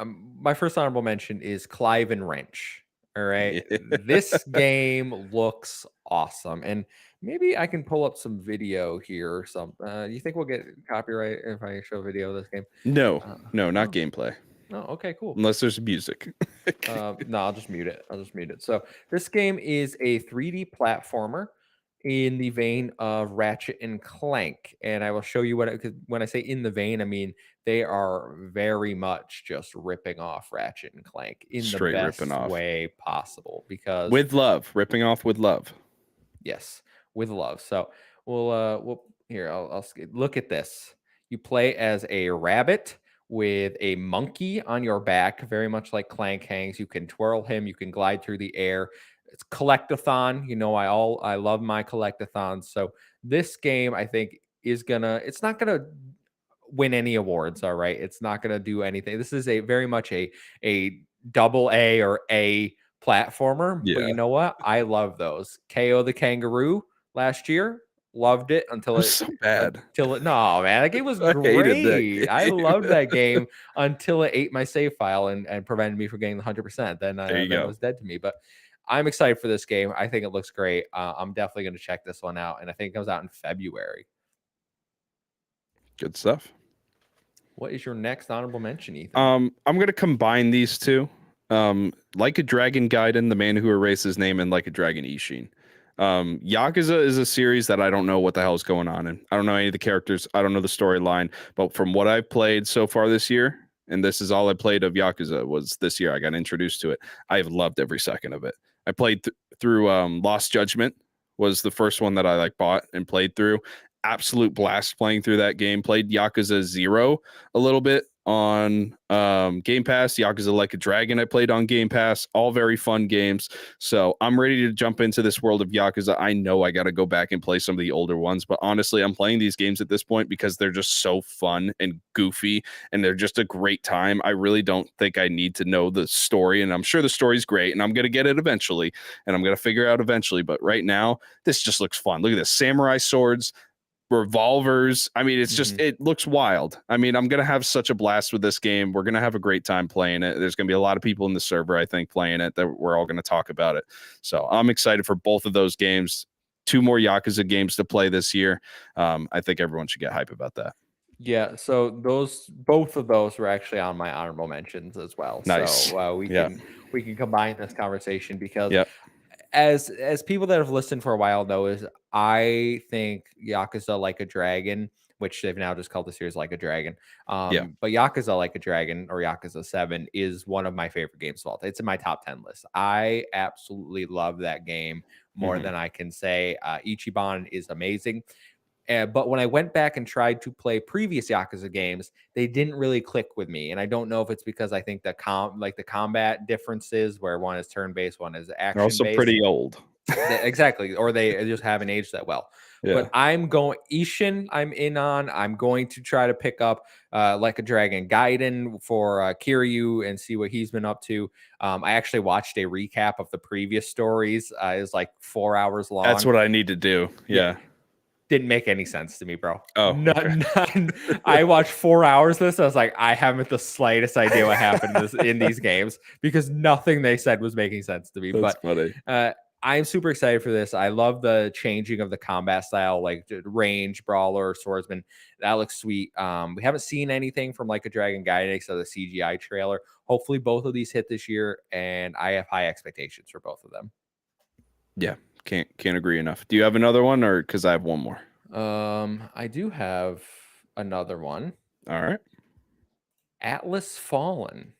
My first honorable mention is Clive and Wrench. All right, Yeah. this game looks awesome, and maybe I can pull up some video here or something. You think we'll get copyright if I show video of this game? No, not gameplay. Oh, okay, cool. Unless there's music. No, I'll just mute it. So this game is a 3D platformer in the vein of Ratchet and Clank, and I will show you what. Because when I say in the vein, I mean they are very much just ripping off Ratchet and Clank in Straight the ripping best off. way possible. Because with love, ripping off with love. yes, with love. So we'll here. I'll look at this. You play as a rabbit with a monkey on your back, very much like Clank hangs. You can twirl him. You can glide through the air. It's collectathon. You know, I love my collectathons. So this game, I think, it's not gonna win any awards. All right, it's not gonna do anything. This is a very much a double A or A platformer. Yeah. But you know what? I love those. KO the Kangaroo last year. Loved it until was so bad. no, man, that game was I hated that great. I game. loved that game until it ate my save file and prevented me from getting the 100%. Then There you go. it was dead to me. But I'm excited for this game. I think it looks great. I'm definitely going to check this one out, and I think it comes out in February. Good stuff. What is your next honorable mention, Ethan? I'm gonna combine these two. Like a Dragon Gaiden, The Man Who Erased His Name, and Like a Dragon Ishin. Yakuza is a series that I don't know what the hell is going on in. I don't know any of the characters. I don't know the storyline. But from what I've played so far this year, and this is all I played of Yakuza was this year. I got introduced to it. I've loved every second of it. I played through Lost Judgment was the first one that I bought and played through. absolute blast playing through that game. Played Yakuza 0 a little bit on Game Pass. Yakuza Like a Dragon I played on Game Pass. All very fun games. So I'm ready to jump into this world of Yakuza. I know I got to go back and play some of the older ones, but honestly, I'm playing these games at this point because they're just so fun and goofy, and they're just a great time. I really don't think I need to know the story, and I'm sure the story's great, and I'm going to get it eventually, and I'm going to figure it out eventually. But right now, this just looks fun. Look at this, samurai swords, revolvers. I mean, it's just, it looks wild. I mean, I'm going to have such a blast with this game. We're going to have a great time playing it. There's going to be a lot of people in the server, I think, playing it, that we're all going to talk about it. So I'm excited for both of those games. 2 more Yakuza games to play this year. I think everyone should get hype about that. Yeah, so both of those were actually on my honorable mentions as well. Nice. So we can combine this conversation because Yep. as people that have listened for a while know, is I think Yakuza Like a Dragon, which they've now just called the series Like a Dragon. But Yakuza Like a Dragon, or Yakuza 7, is one of my favorite games of all time. It's in my top 10 list. I absolutely love that game more than I can say. Ichiban is amazing. But when I went back and tried to play previous Yakuza games, they didn't really click with me. And I don't know if it's because I think the combat differences, where one is turn-based, one is action-based. They're also pretty old. Exactly. Or they just haven't aged that well. Yeah. But I'm going Ishin, I'm in on. I'm going to try to pick up Like a Dragon Gaiden for Kiryu and see what he's been up to. I actually watched a recap of the previous stories. It was like 4 hours long. That's what I need to do. Yeah. Didn't make any sense to me, bro. Oh, okay. I watched 4 hours of this. I was like, I haven't the slightest idea what happened in these games, because nothing they said was making sense to me. That's funny. I'm super excited for this. I love the changing of the combat style, like range, brawler, swordsman. That looks sweet. We haven't seen anything from Like a Dragon Gaiden except the CGI trailer. Hopefully both of these hit this year, and I have high expectations for both of them. Yeah. Can't agree enough. Do you have another one, or because I have one more? I do have another one. All right. Atlas Fallen.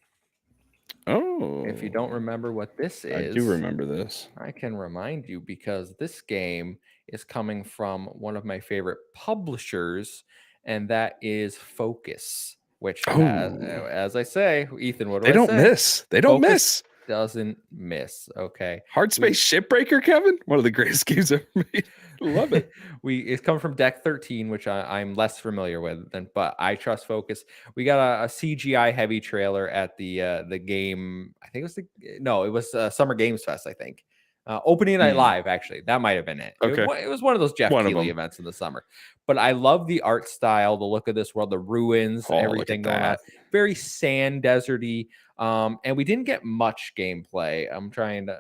Oh. If you don't remember what this is, I do remember this. I can remind you, because this game is coming from one of my favorite publishers, and that is Focus, which, as I say, Ethan, what do I say? They don't miss. They don't miss. Doesn't miss. Okay. Hard Space Shipbreaker, Kevin, one of the greatest games ever made. Love it. It's coming from Deck 13, which I'm less familiar with, but I trust Focus. We got a CGI heavy trailer at the game. I think it was Summer Games Fest, I think. Opening Night Live, actually. That might have been it. Okay. It was one of those Jeff Keighley events in the summer. But I love the art style, the look of this world, the ruins, everything going on. Very sand deserty. And we didn't get much gameplay. I'm trying to.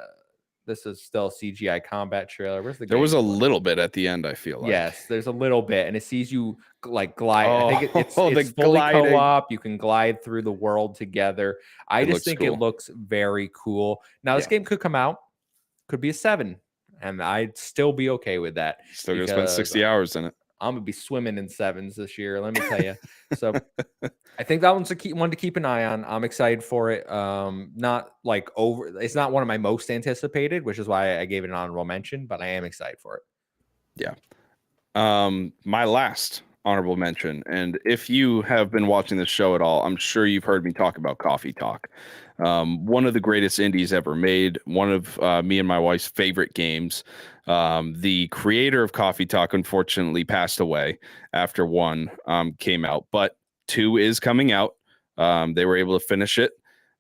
This is still a CGI combat trailer. Where's the? There was a little bit at the end, I feel like. Yes, there's a little bit, and it sees you like glide. I think it's the fully gliding. co-op. You can glide through the world together. I just think it looks very cool. Now, this game could come out, could be a 7, and I'd still be okay with that. Still gonna spend 60 hours in it. I'm gonna be swimming in 7s this year, let me tell you. So I think that one's one to keep an eye on. I'm excited for it. Not like it's not one of my most anticipated, which is why I gave it an honorable mention, but I am excited for it. Yeah. My last honorable mention, and if you have been watching this show at all, I'm sure you've heard me talk about Coffee Talk. One of the greatest indies ever made, one of me and my wife's favorite games. The creator of Coffee Talk unfortunately passed away after 1 came out, but 2 is coming out. They were able to finish it,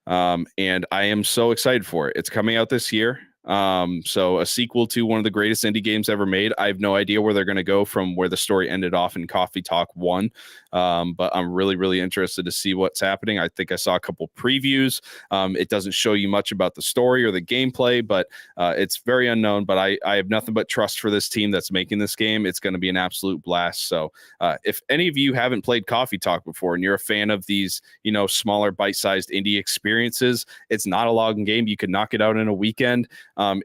and I am so excited for it. It's coming out this year. So a sequel to one of the greatest indie games ever made. I have no idea where they're going to go from where the story ended off in Coffee Talk 1. But I'm really, really interested to see what's happening. I think I saw a couple previews. It doesn't show you much about the story or the gameplay, but it's very unknown. But I have nothing but trust for this team that's making this game. It's going to be an absolute blast. So if any of you haven't played Coffee Talk before and you're a fan of these, smaller bite-sized indie experiences, it's not a long game. You could knock it out in a weekend.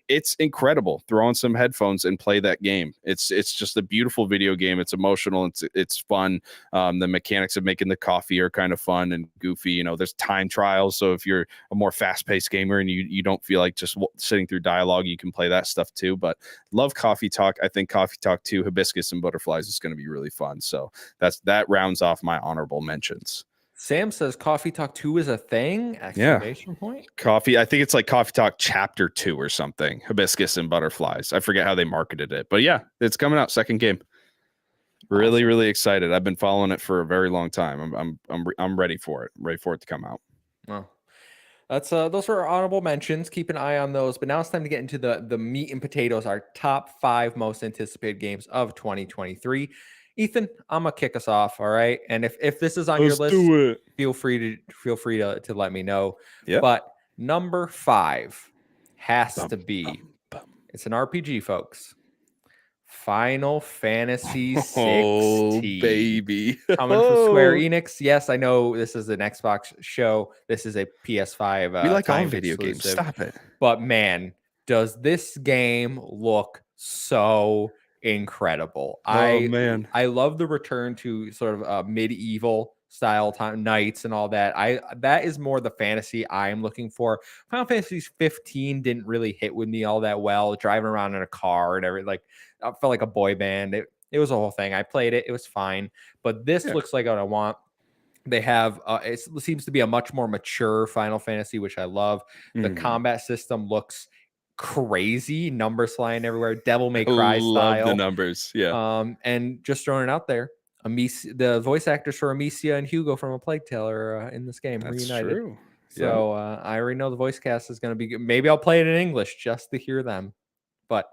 It's incredible. Throw on some headphones and play that game. It's just a beautiful video game. It's emotional. It's fun. The mechanics of making the coffee are kind of fun and goofy. You know, there's time trials, so if you're a more fast-paced gamer and you don't feel like just sitting through dialogue, you can play that stuff too. But love Coffee Talk. I think Coffee Talk 2, Hibiscus and Butterflies is going to be really fun. So that rounds off my honorable mentions. Sam says Coffee Talk 2 is a thing? Yeah. Exclamation point. Coffee. I think it's like Coffee Talk Chapter 2 or something. Hibiscus and Butterflies. I forget how they marketed it, but yeah, it's coming out. Second game. Really, really excited. I've been following it for a very long time. I'm ready for it. Ready for it to come out. Well, that's those are our honorable mentions. Keep an eye on those. But now it's time to get into the meat and potatoes, our top 5 most anticipated games of 2023. Ethan, I'm gonna kick us off. All right. And if this is on your list, feel free to let me know. Yeah. But number 5 has to be it's an RPG, folks. Final Fantasy 16. Oh, baby. Coming from Square Enix. Yes, I know this is an Xbox show. This is a PS5 we like all video games. Stop it. But man, does this game look so incredible. Man. I love the return to sort of medieval style time knights and all that. That is more the fantasy I'm looking for. Final Fantasy 15 didn't really hit with me all that well. Driving around in a car and everything, like I felt like a boy band. It was a whole thing. I played it. It was fine. But this looks like what I want. They have it seems to be a much more mature Final Fantasy, which I love. The combat system looks crazy, numbers flying everywhere, Devil May Cry style. Love the numbers. Yeah. And just throwing it out there, the voice actors for Amicia and Hugo from A Plague Tale are in this game. That's reunited. true. So I already know the voice cast is going to be good. Maybe I'll play it in English just to hear them. But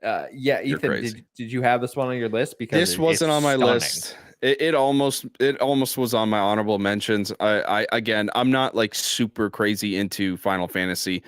yeah, Ethan, did you have this one on your list? Because this wasn't on my list. It almost was on my honorable mentions. Again, I'm not like super crazy into Final Fantasy,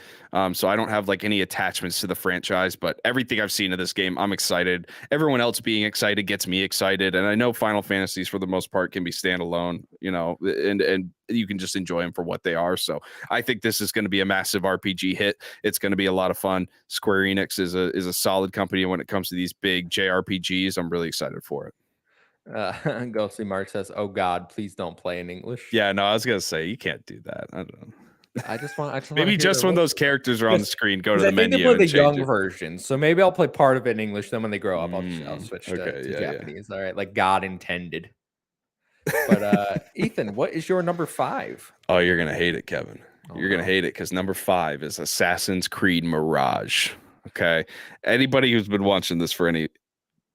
so I don't have like any attachments to the franchise. But everything I've seen of this game, I'm excited. Everyone else being excited gets me excited, and I know Final Fantasies for the most part can be standalone, you know, and you can just enjoy them for what they are. So I think this is going to be a massive RPG hit. It's going to be a lot of fun. Square Enix is a solid company when it comes to these big JRPGs. I'm really excited for it. Ghostly Mark says, "Oh God, please don't play in English." Yeah, no, I was gonna say you can't do that. I don't know. I just want maybe just when those characters are on the screen, go to the menu. They play the young version, so maybe I'll play part of it in English. Then when they grow up, I'll switch to Japanese. All right, like God intended. But Ethan, what is your number 5? Oh, you're gonna hate it, Kevin. You're gonna hate it because number 5 is Assassin's Creed Mirage. Okay, anybody who's been watching this for any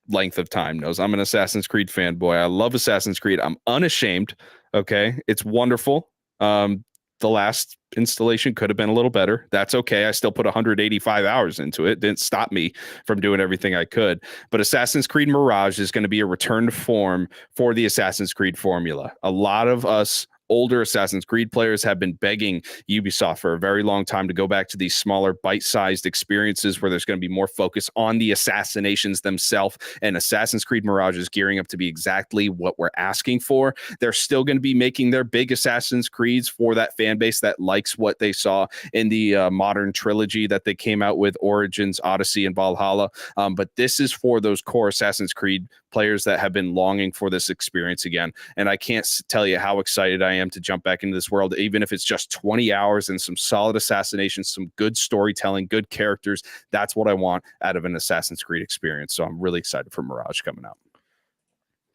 length of time knows I'm an Assassin's Creed fanboy. I love Assassin's Creed. I'm unashamed. Okay, it's wonderful. The last installation could have been a little better. That's okay. I still put 185 hours into it. Didn't stop me from doing everything I could. But Assassin's Creed Mirage is going to be a return to form for the Assassin's Creed formula. A lot of us older Assassin's Creed players have been begging Ubisoft for a very long time to go back to these smaller bite-sized experiences where there's going to be more focus on the assassinations themselves, and Assassin's Creed Mirage is gearing up to be exactly what we're asking for. They're still going to be making their big Assassin's Creeds for that fan base that likes what they saw in the modern trilogy that they came out with, Origins, Odyssey, and Valhalla. But this is for those core Assassin's Creed players that have been longing for this experience again. And I can't tell you how excited I am to jump back into this world, even if it's just 20 hours and some solid assassinations, some good storytelling, good characters. That's what I want out of an Assassin's Creed experience. So I'm really excited for Mirage coming out.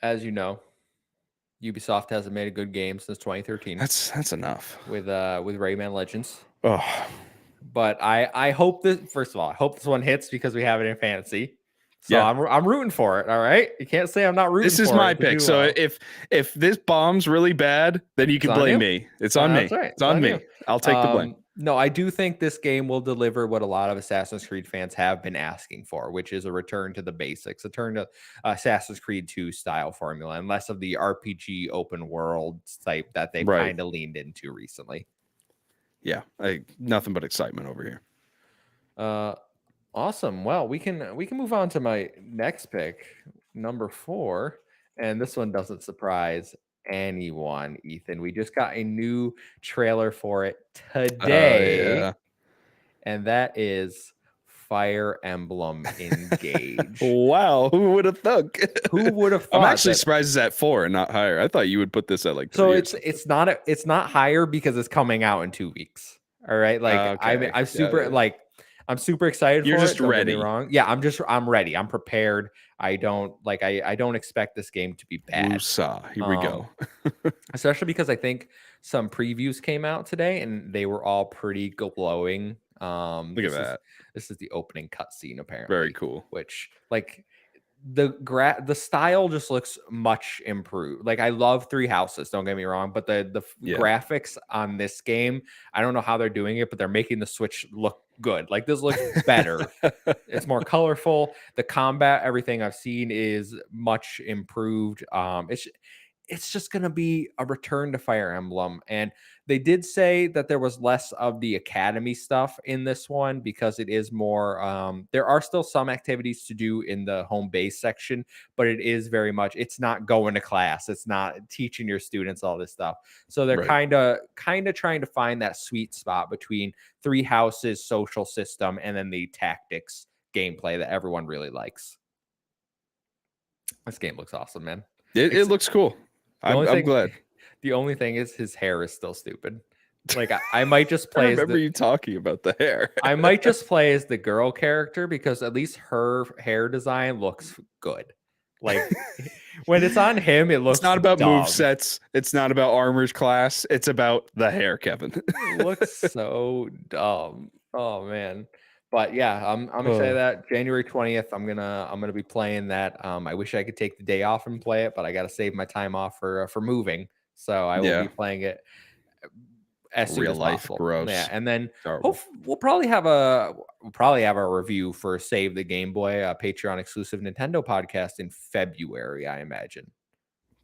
As you know, Ubisoft hasn't made a good game since 2013. That's enough. With Rayman Legends. Oh. But I hope this, first of all, I hope this one hits because we have it in fantasy. So yeah. I'm rooting for it. All right. You can't say I'm not rooting for it. This is my pick. So if this bombs really bad, then you can blame me. It's on me. Right. It's on me. I'll take the blame. No, I do think this game will deliver what a lot of Assassin's Creed fans have been asking for, which is a return to the basics, a turn to Assassin's Creed 2 style formula, and less of the RPG open world type that they've kind of leaned into recently. Yeah, nothing but excitement over here. Awesome. Well, we can move on to my next pick, number 4, and this one doesn't surprise anyone, Ethan. We just got a new trailer for it today, and that is Fire Emblem Engage. Wow, who would have thunk? Who would have thought? I'm actually that? surprised it's at 4 and not higher. I thought you would put this at like 3 So or it's something. it's not higher because it's coming out in 2 weeks. All right, like Okay. I'm super Yeah. like I'm super excited You're for just it. Don't get me ready. wrong. Yeah, I'm ready. I'm prepared. I don't expect this game to be bad. Woosah. Here we Um, go. especially because I think some previews came out today and they were all pretty glowing. Look at that. This is the opening cutscene Very apparently, cool. which like the style just looks much improved. Like I love Three Houses, don't get me wrong, but the Yeah. graphics on this game, I don't know how they're doing it, but they're making the Switch look good. Like this looks better. It's more colorful. The combat, everything I've seen is much improved. It's just going to be a return to Fire Emblem. And they did say that there was less of the academy stuff in this one because it is more, there are still some activities to do in the home base section, but it is very much, it's not going to class. It's not teaching your students all this stuff. So they're Right. kind of trying to find that sweet spot between Three Houses social system and then the tactics gameplay that everyone really likes. This game looks awesome, man. It looks cool. I'm glad. The only thing is his hair is still stupid. Like I might just I play remember you talking about the hair. I might just play as the girl character because at least her hair design looks good. Like when it's on him, it looks It's not about dumb. move sets. It's not about armor's class. It's about the hair, Kevin. It looks so dumb. Oh man. But yeah, I'm excited that January 20th, I'm gonna be playing that. I wish I could take the day off and play it, but I gotta save my time off for moving. So I will be playing it as soon Real as life, possible. gross. Yeah, and then Horrible. we'll probably have a review for Save the Game Boy, a Patreon exclusive Nintendo podcast in February, I imagine.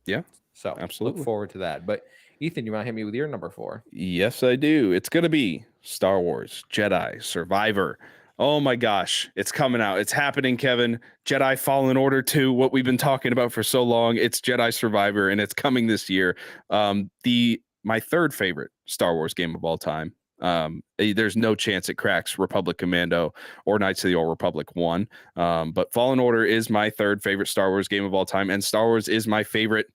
Yeah. So Absolutely. look forward to that. But Ethan, you want to hit me with your number 4? Yes, I do. It's gonna be Star Wars Jedi Survivor. Oh my gosh, it's coming out. It's happening, Kevin. Jedi Fallen Order 2, what we've been talking about for so long. It's Jedi Survivor, and it's coming this year. My third favorite Star Wars game of all time. There's no chance it cracks Republic Commando or Knights of the Old Republic 1. But Fallen Order is my third favorite Star Wars game of all time, and Star Wars is my favorite,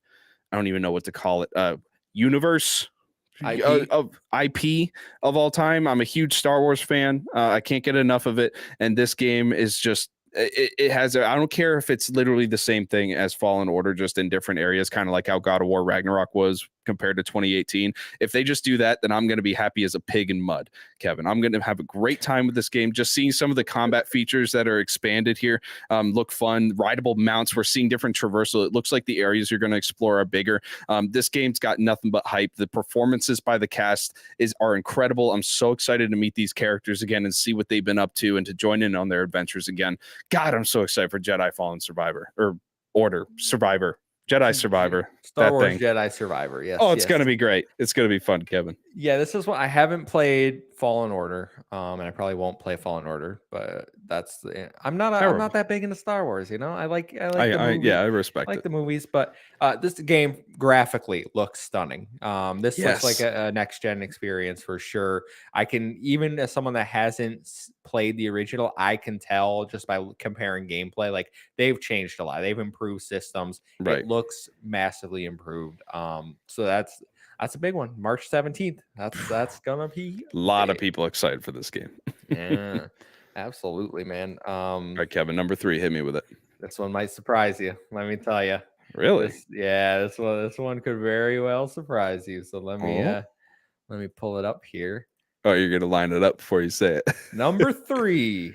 I don't even know what to call it, universe of IP of all time. I'm a huge Star Wars fan. I can't get enough of it, and this game is just it has I don't care if it's literally the same thing as Fallen Order, just in different areas, kind of like how God of War Ragnarok was compared to 2018. If they just do that, then I'm going to be happy as a pig in mud, Kevin. I'm going to have a great time with this game. Just seeing some of the combat features that are expanded here look fun. Rideable mounts. We're seeing different traversal. It looks like the areas you're going to explore are bigger. This game's got nothing but hype. The performances by the cast are incredible. I'm so excited to meet these characters again and see what they've been up to and to join in on their adventures again. God, I'm so excited for Jedi Fallen Survivor or Order Survivor. Jedi Survivor. Star Wars Jedi Survivor. Yes. Oh, it's going to be great. It's going to be fun, Kevin. Yeah, this is what I haven't played Fallen Order. And I probably won't play Fallen Order, but I'm not that big into Star Wars, you know. I like the movie. I respect the movies, but this game graphically looks stunning. This looks like a next gen experience for sure. I can, even as someone that hasn't played the original, I can tell just by comparing gameplay, like they've changed a lot. They've improved systems. Right. It looks massively improved. So that's a big one. March 17th. That's gonna be a lot of people excited for this game. Yeah, absolutely, man. All right, Kevin, number 3, hit me with it. This one might surprise you. Let me tell you. Really? This one could very well surprise you. So let me pull it up here. Oh, you're gonna line it up before you say it. Number 3,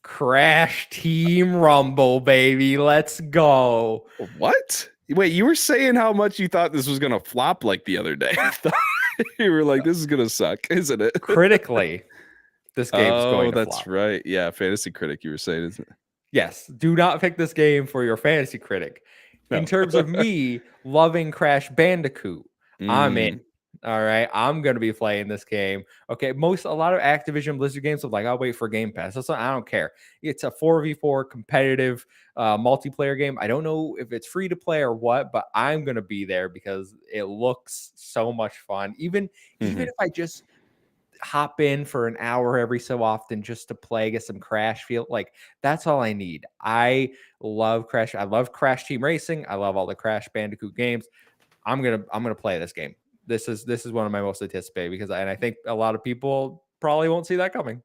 Crash Team Rumble, baby. Let's go. What? Wait, you were saying how much you thought this was gonna flop like the other day. You were like, this is gonna suck, isn't it? Critically, this game's going to flop. That's right. Yeah, Fantasy Critic, you were saying, isn't it? Yes. Do not pick this game for your Fantasy Critic. No. In terms of me loving Crash Bandicoot, I'm in. All right, I'm gonna be playing this game. Okay, a lot of Activision Blizzard games are like, I'll wait for Game Pass. That's what, I don't care. It's a 4v4 competitive multiplayer game. I don't know if it's free to play or what, but I'm gonna be there because it looks so much fun. Even if I just hop in for an hour every so often just to play, get some Crash feel. Like that's all I need. I love Crash. I love Crash Team Racing. I love all the Crash Bandicoot games. I'm gonna play this game. This is one of my most anticipated because and I think a lot of people probably won't see that coming.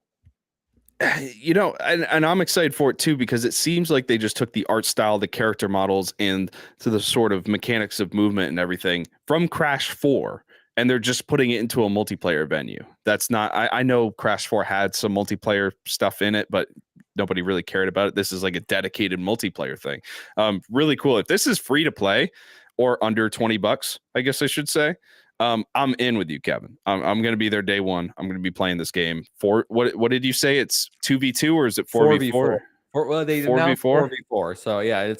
And I'm excited for it too because it seems like they just took the art style, the character models, and to the sort of mechanics of movement and everything from Crash 4, and they're just putting it into a multiplayer venue. That's not. I know Crash 4 had some multiplayer stuff in it, but nobody really cared about it. This is like a dedicated multiplayer thing. Really cool. If this is free to play or under $20, I guess I should say. I'm in with you, Kevin. I'm going to be there day one. I'm going to be playing this game. What did you say? It's 2v2 or is it 4v4? Well, they announced 4v4. 4v4. So yeah,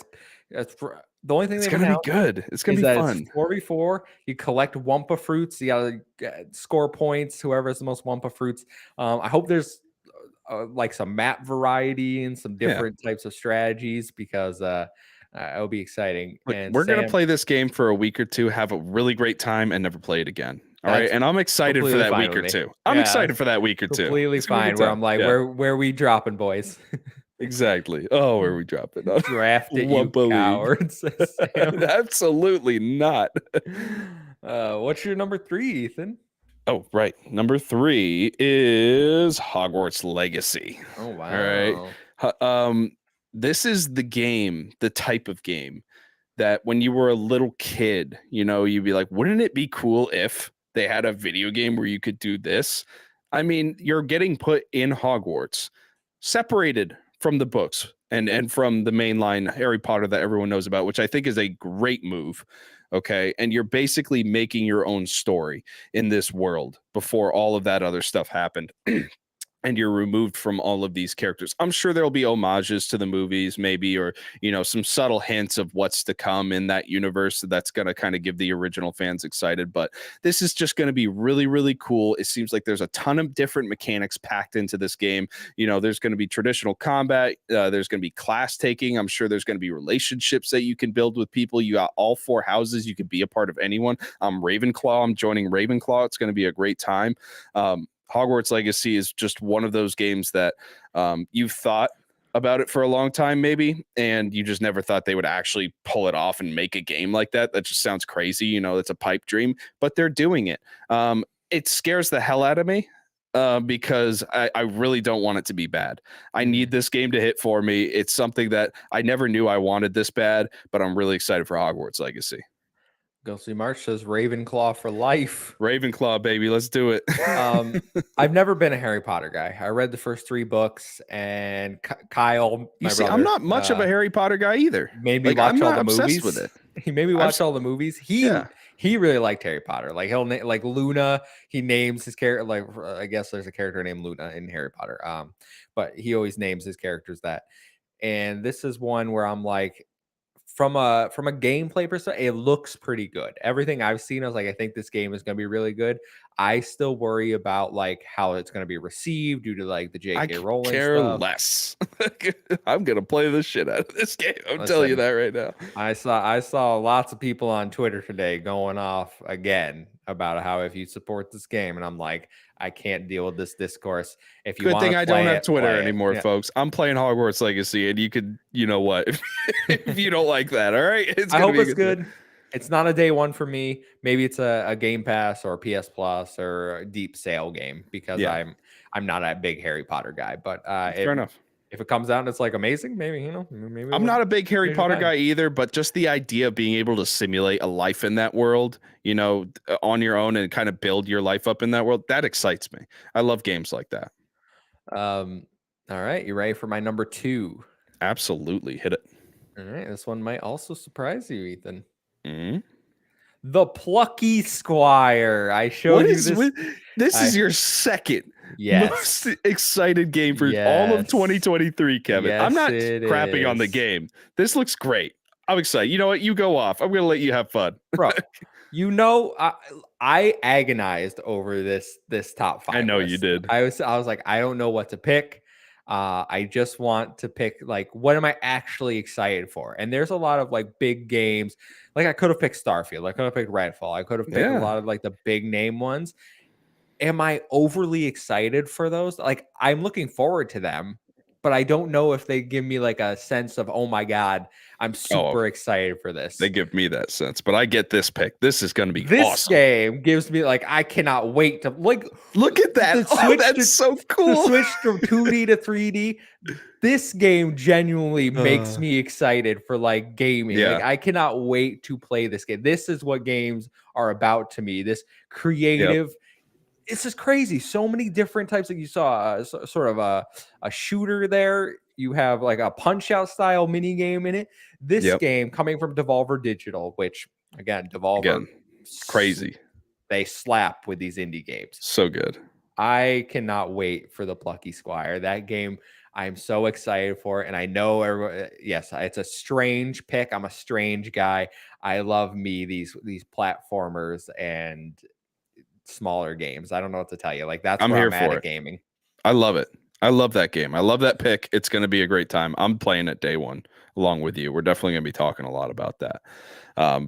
the only thing It's they've going to be announced good. It's going is to be that fun. it's 4v4. You collect Wumpa fruits. You gotta score points. Whoever has the most Wumpa fruits. I hope there's like some map variety and some different types of strategies because it'll be exciting. Look, And we're going to Sam, play this game for a week or two, have a really great time, and never play it again. All right. that's And I'm excited for completely that fine week with or me. two. I'm Yeah, excited that's for that week or two. completely It's gonna be a fine. good Where time. I'm like, Yeah, where we dropping, boys? exactly. Oh, where are we dropping? Draft it, you Wumpa League. cowards, says Sam. Absolutely not. What's your number 3, Ethan? Oh, right. Number 3 is Hogwarts Legacy. Oh All right. wow. This is the game, the type of game that when you were a little kid, you'd be like, wouldn't it be cool if they had a video game where you could do this? I mean, you're getting put in Hogwarts, separated from the books and from the mainline Harry Potter that everyone knows about, which I think is a great move. Okay. And you're basically making your own story in this world before all of that other stuff happened. And you're removed from all of these characters. I'm sure there'll be homages to the movies, maybe, or some subtle hints of what's to come in that universe that's going to kind of give the original fans excited. But this is just going to be really, really cool. It seems like there's a ton of different mechanics packed into this game. There's going to be traditional combat. There's going to be class taking. I'm sure there's going to be relationships that you can build with people. You got all 4 houses. You could be a part of anyone. I'm Ravenclaw. I'm joining Ravenclaw. It's going to be a great time. Hogwarts Legacy is just one of those games that you've thought about it for a long time, maybe, and you just never thought they would actually pull it off and make a game like that. That just sounds crazy. It's a pipe dream, but they're doing it. It scares the hell out of me because I really don't want it to be bad. I need this game to hit for me. It's something that I never knew I wanted this bad, but I'm really excited for Hogwarts Legacy. Ghostly March says Ravenclaw for life. Ravenclaw, baby, let's do it. I've never been a Harry Potter guy. I read the first 3 books, and Kyle, my brother, I'm not much of a Harry Potter guy either. Made me watch all the movies. With it. He made me watch all the movies. He really liked Harry Potter. Like he'll like Luna. He names his character. Like I guess there's a character named Luna in Harry Potter. But he always names his characters that. And this is one where I'm like, from a gameplay perspective, it looks pretty good. Everything I've seen, I was like, I think this game is going to be really good. I still worry about like how it's going to be received due to like the J.K. Rowling stuff. Less. I'm going to play the shit out of this game. I'm telling you that right now. I saw lots of people on Twitter today going off again about how if you support this game, and I'm like, I can't deal with this discourse. If you good thing I don't have Twitter anymore, folks. I'm playing Hogwarts Legacy, and you could, what, if you don't like that, all right. I hope it's good. It's not a day one for me. Maybe it's a Game Pass or a PS Plus or a deep sale game because I'm not a big Harry Potter guy. But fair enough. If it comes out and it's like amazing, maybe maybe I'm not a big Harry Potter guy either, but just the idea of being able to simulate a life in that world, on your own and kind of build your life up in that world, that excites me. I love games like that. All right, you ready for my number 2? Absolutely, hit it. All right, this one might also surprise you, Ethan. Mm-hmm. The Plucky Squire. I showed you this. This is your second most excited game for all of 2023, Kevin. Yes, I'm not crapping on the game. This looks great. I'm excited. You know what? You go off. I'm going to let you have fun. Bro, I agonized over this top 5. I know you did. I was like, I don't know what to pick. I just want to pick, like, what am I actually excited for? And there's a lot of like big games. Like I could have picked Starfield. I could have picked Redfall. I could have picked a lot of like the big name ones. am I overly excited for those? Like, I'm looking forward to them, but I don't know if they give me like a sense of, oh my God, I'm Oh, super excited for this. they give me that sense, but I get this pick. This is going to be This awesome. game gives me like, I cannot wait to like Look at that. the Oh, switch that's so cool. the switch from 2D to 3D. This game genuinely makes me excited for like gaming. Yeah. Like I cannot wait to play this game. This is what games are about to me. This creative. This is crazy. So many different types. Like you saw sort of a shooter there. You have like a punch out style mini game in it. This game coming from Devolver Digital, which again, Devolver crazy. They slap with these indie games. So good. I cannot wait for the Plucky Squire. That game, I'm so excited for it. And I know everyone, yes, it's a strange pick. I'm a strange guy. I love me these platformers and smaller games. I don't know what to tell you. Like that's where I'm at at gaming. I love it. I love that game. I love that pick. It's going to be a great time. I'm playing it day one along with you. We're definitely going to be talking a lot about that.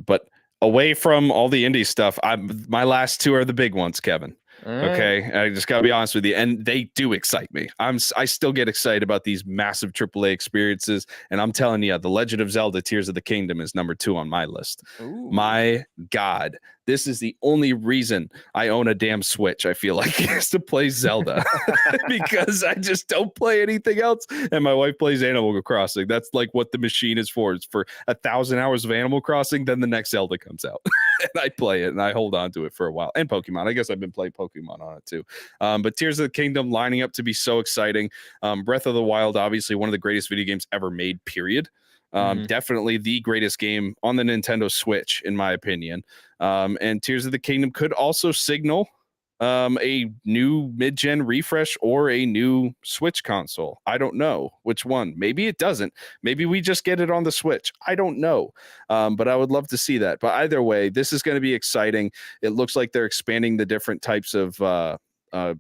But away from all the indie stuff, my last two are the big ones, Kevin. Okay, I just gotta be honest with you, and they do excite me. I still get excited about these massive AAA experiences, and I'm telling you, The Legend of Zelda: Tears of the Kingdom is number 2 on my list. Ooh. My God, this is the only reason I own a damn Switch. I feel like is to play Zelda because I just don't play anything else, and my wife plays Animal Crossing. That's like what the machine is for. It's for 1,000 hours of Animal Crossing, then the next Zelda comes out. And I play it and I hold on to it for a while. And Pokemon. I guess I've been playing Pokemon on it too. But Tears of the Kingdom lining up to be so exciting. Breath of the Wild, obviously one of the greatest video games ever made, period. Definitely the greatest game on the Nintendo Switch, in my opinion. And Tears of the Kingdom could also signal a new mid-gen refresh or a new Switch console. I don't know which one. Maybe it doesn't. Maybe we just get it on the Switch. I don't know. But I would love to see that. But either way, this is going to be exciting. It looks like they're expanding the different types of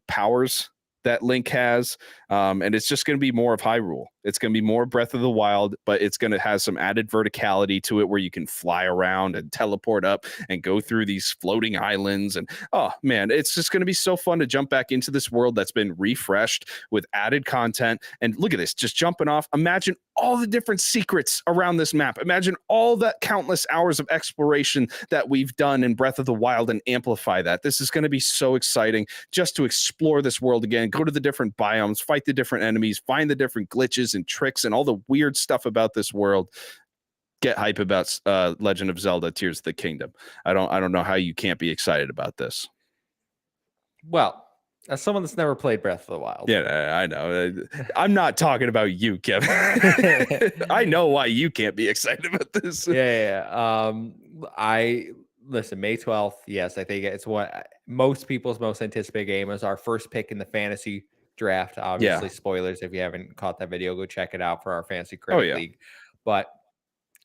powers that Link has. And it's just going to be more of Hyrule. It's going to be more Breath of the Wild, but it's going to have some added verticality to it where you can fly around and teleport up and go through these floating islands. And oh man, it's just going to be so fun to jump back into this world that's been refreshed with added content. And look at this, just jumping off. Imagine all the different secrets around this map. Imagine all that countless hours of exploration that we've done in Breath of the Wild and amplify that. This is going to be so exciting just to explore this world again, go to the different biomes, fight the different enemies, find the different glitches and tricks and all the weird stuff about this world. Get hype about Legend of Zelda: Tears of the Kingdom. I don't know how you can't be excited about this. Well, as someone that's never played Breath of the Wild. Yeah, I know. I'm not talking about you, Kevin. I know why you can't be excited about this. Yeah. I listen, May 12th. Yes, I think it's what most people's most anticipated game is our first pick in the fantasy draft. Obviously, spoilers if you haven't caught that video, go check it out for our fantasy critic league. But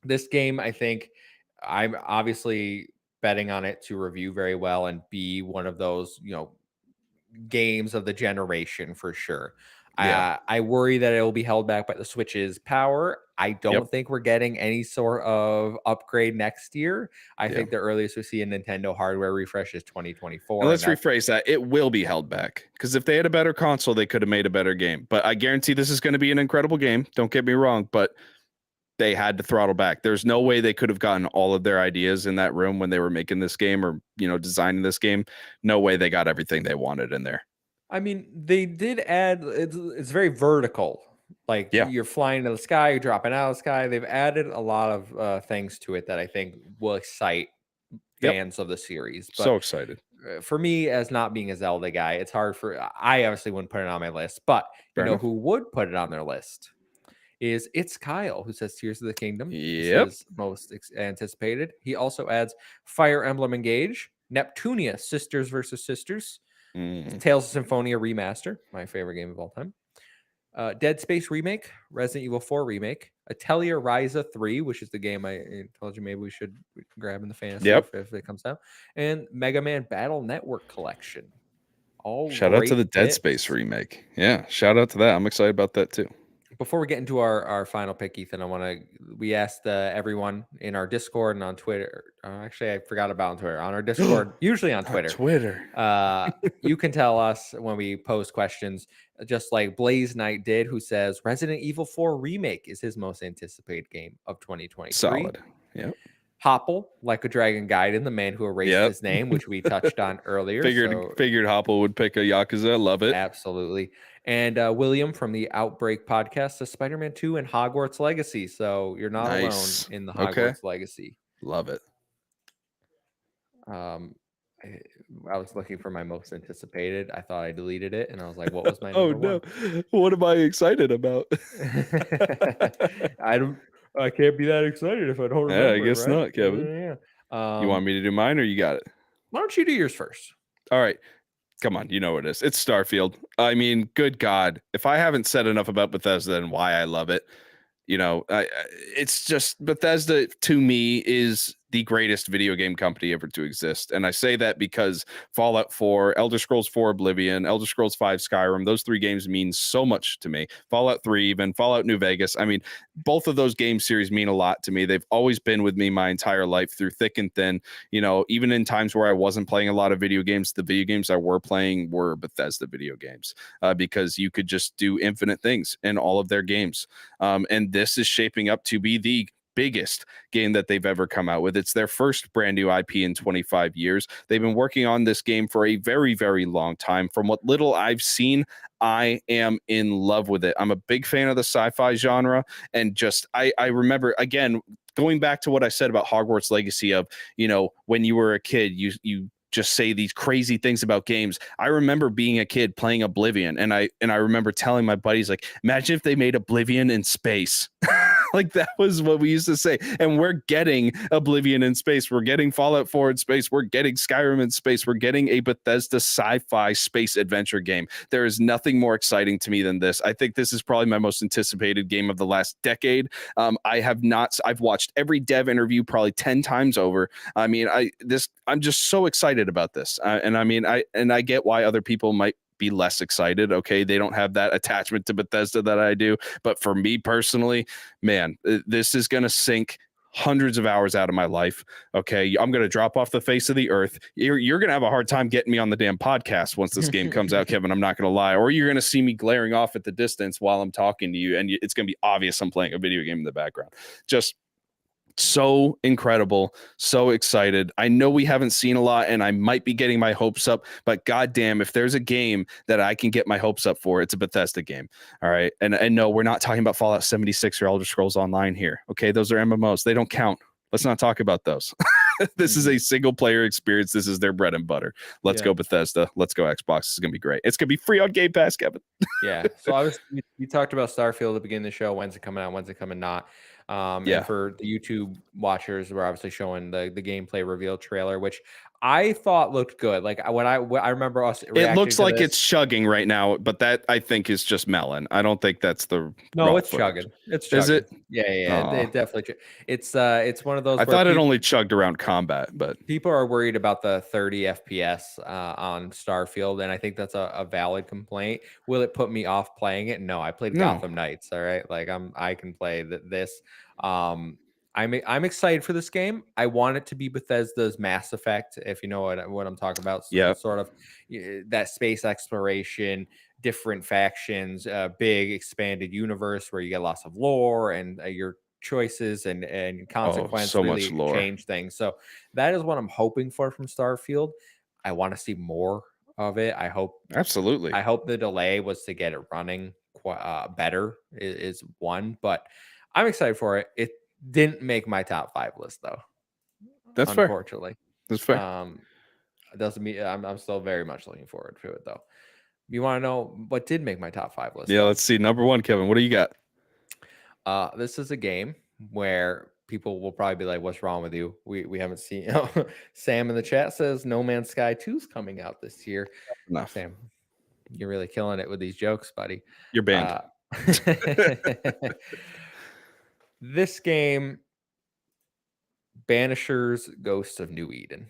this game, I think I'm obviously betting on it to review very well and be one of those, games of the generation for sure. I worry that it will be held back by the Switch's power. I don't think we're getting any sort of upgrade next year. I think the earliest we see a Nintendo hardware refresh is 2024. And let's rephrase that. It will be held back because if they had a better console, they could have made a better game. But I guarantee this is going to be an incredible game. Don't get me wrong, but they had to throttle back. There's no way they could have gotten all of their ideas in that room when they were making this game or, designing this game. No way they got everything they wanted in there. I mean, they did add, it's very vertical. Like you're flying to the sky, you're dropping out of the sky. They've added a lot of things to it that I think will excite fans of the series. But so excited. For me, as not being a Zelda guy, it's hard I obviously wouldn't put it on my list, but who would put it on their list is It's Kyle, who says Tears of the Kingdom. Is most anticipated. He also adds Fire Emblem Engage, Neptunia, Sisters versus Sisters, Tales of Symphonia Remaster, my favorite game of all time. Dead Space Remake, Resident Evil 4 Remake, Atelier Ryza 3, which is the game I told you maybe we should grab in the fantasy if it comes out, and Mega Man Battle Network Collection. All shout out to the Dead Space remake. Yeah, shout out to that. I'm excited about that too. Before we get into our final pick, Ethan, we asked everyone in our Discord and on Twitter. Actually, I forgot about on Twitter. On our Discord, usually on Not Twitter. Twitter. You can tell us when we post questions, just like Blaze Knight did, who says Resident Evil 4 Remake is his most anticipated game of 2023. Solid. Yep. Hopple, like a Dragon Gaiden, the man who erased his name, which we touched on earlier. Figured Hopple would pick a Yakuza. Love it. Absolutely. And William from the Outbreak podcast says Spider-Man 2 and Hogwarts Legacy. So you're not alone in the Hogwarts Legacy. Love it. I was looking for my most anticipated. I thought I deleted it, and I was like, "What was my number one?" What am I excited about? I can't be that excited if I don't remember. I guess not, Kevin. Yeah. You want me to do mine, or you got it? Why don't you do yours first? All right. Come on, you know what it is. It's Starfield. I mean, good God. If I haven't said enough about Bethesda and why I love it, it's just Bethesda to me is the greatest video game company ever to exist. And I say that because Fallout 4, Elder Scrolls 4 Oblivion, Elder Scrolls 5 Skyrim, those three games mean so much to me. Fallout 3, even Fallout New Vegas. I mean, both of those game series mean a lot to me. They've always been with me my entire life through thick and thin. Even in times where I wasn't playing a lot of video games, the video games I were playing were Bethesda video games because you could just do infinite things in all of their games. And this is shaping up to be the biggest game that they've ever come out with. It's their first brand new IP in 25 years. They've been working on this game for a very, very long time. From what little I've seen, I am in love with it. I'm a big fan of the sci-fi genre. And just, I remember, again, going back to what I said about Hogwarts Legacy of, when you were a kid, you just say these crazy things about games. I remember being a kid playing Oblivion, and I remember telling my buddies, like, imagine if they made Oblivion in space. Like, that was what we used to say. And we're getting Oblivion in space. We're getting Fallout 4 in space. We're getting Skyrim in space. We're getting a Bethesda sci-fi space adventure game. There is nothing more exciting to me than this. I think this is probably my most anticipated game of the last decade. I've watched every dev interview probably 10 times over. I mean, I'm just so excited about this. I get why other people might be less excited. Okay, they don't have that attachment to Bethesda that I do, but for me personally, man, this is going to sink hundreds of hours out of my life. Okay, I'm going to drop off the face of the earth. You're going to have a hard time getting me on the damn podcast once this game comes out, Kevin. I'm not going to lie. Or you're going to see me glaring off at the distance while I'm talking to you, and it's going to be obvious I'm playing a video game in the background. Just so incredible, so excited. I know we haven't seen a lot, and I might be getting my hopes up, but goddamn, if there's a game that I can get my hopes up for, it's a Bethesda game. All right, and no, we're not talking about Fallout 76 or Elder Scrolls Online here. Okay, those are MMOs. They don't count. Let's not talk about those. This is a single player experience. This is their bread and butter. Let's go Bethesda. Let's go Xbox. This is gonna be great. It's gonna be free on Game Pass, Kevin. Yeah. So you talked about Starfield at the beginning of the show. When's it coming out? When's it coming not? And for the YouTube watchers, we're obviously showing the gameplay reveal trailer, which I thought looked good. Like when I remember us. It looks like it's chugging right now, but that I think is just melon. I don't think that's the. No, it's chugging. It's chugging. Is it? Yeah. It definitely. It's one of those. I thought it only chugged around combat, but people are worried about the 30 FPS on Starfield, and I think that's a valid complaint. Will it put me off playing it? No, I played Gotham Knights. All right, like I can play this. I'm excited for this game. I want it to be Bethesda's Mass Effect, if you know what I'm talking about. Yeah, sort of that space exploration, different factions, big expanded universe where you get lots of lore and your choices and consequences so really much lore. Change things. So that is what I'm hoping for from Starfield. I want to see more of it. I hope the delay was to get it running better is one, but I'm excited for it. It didn't make my top 5 list though. That's unfortunately. That's fair. It doesn't mean I'm still very much looking forward to it though. You want to know what did make my top 5 list? Yeah, let's see. Number 1, Kevin. What do you got? This is a game where people will probably be like, "What's wrong with you?" We haven't seen. Sam in the chat says No Man's Sky 2 is coming out this year. Enough. Sam, you're really killing it with these jokes, buddy. You're banned. This game, Banisher's Ghosts of New Eden.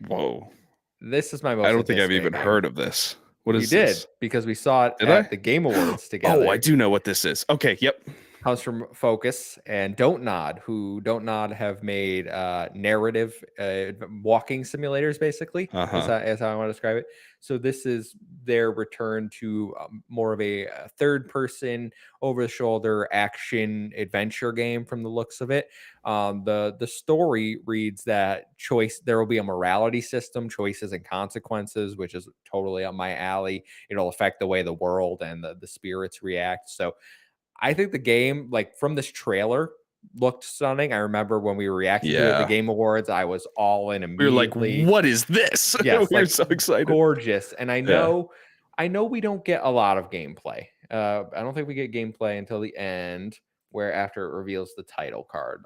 Whoa. This is my most. I don't think I've even heard of this. What You is did this? because we saw it Did at I? the Game Awards Oh, I together. do know what this is. Okay, yep. Comes from Focus and Don't Nod, who Don't Nod have made narrative walking simulators, basically, Uh-huh. as how I want to describe it. So this is their return to more of a third-person, over-the-shoulder action adventure game. From the looks of it, the story reads that there will be a morality system, choices and consequences, which is totally up my alley. It'll affect the way the world and the spirits react. So I think the game, like from this trailer, looked stunning. I remember when we reacted to it at the Yeah. Game Awards, I was all in We were like, immediately. what is this? Yes, We were like so excited. gorgeous. And Yeah. I know we don't get a lot of gameplay. I don't think we get gameplay until the end, where after it reveals the title card.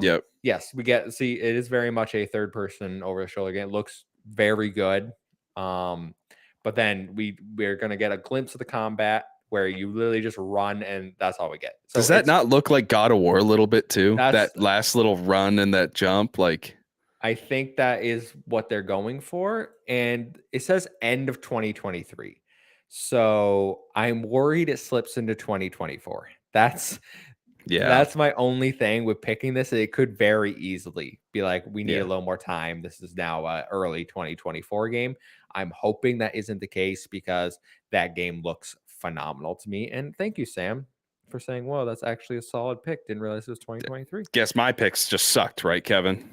Yep. Yes, we get see it is very much a third person over the shoulder game. It looks very good. But then we're gonna get a glimpse of the combat where you literally just run and that's all we get. Does So that not look like God of War a little bit too? that's That last little run and that jump, like, I think that is what they're going for. And it says end of 2023. So I'm worried it slips into 2024. yeah. That's my only thing with picking this. It could very easily be like, we need a Yeah. little more time. This is now a early 2024 game. I'm hoping that isn't the case because that game looks phenomenal to me. And thank you, Sam, for saying, whoa, that's actually a solid pick. Didn't realize it was 2023. Guess my picks just sucked, right, Kevin?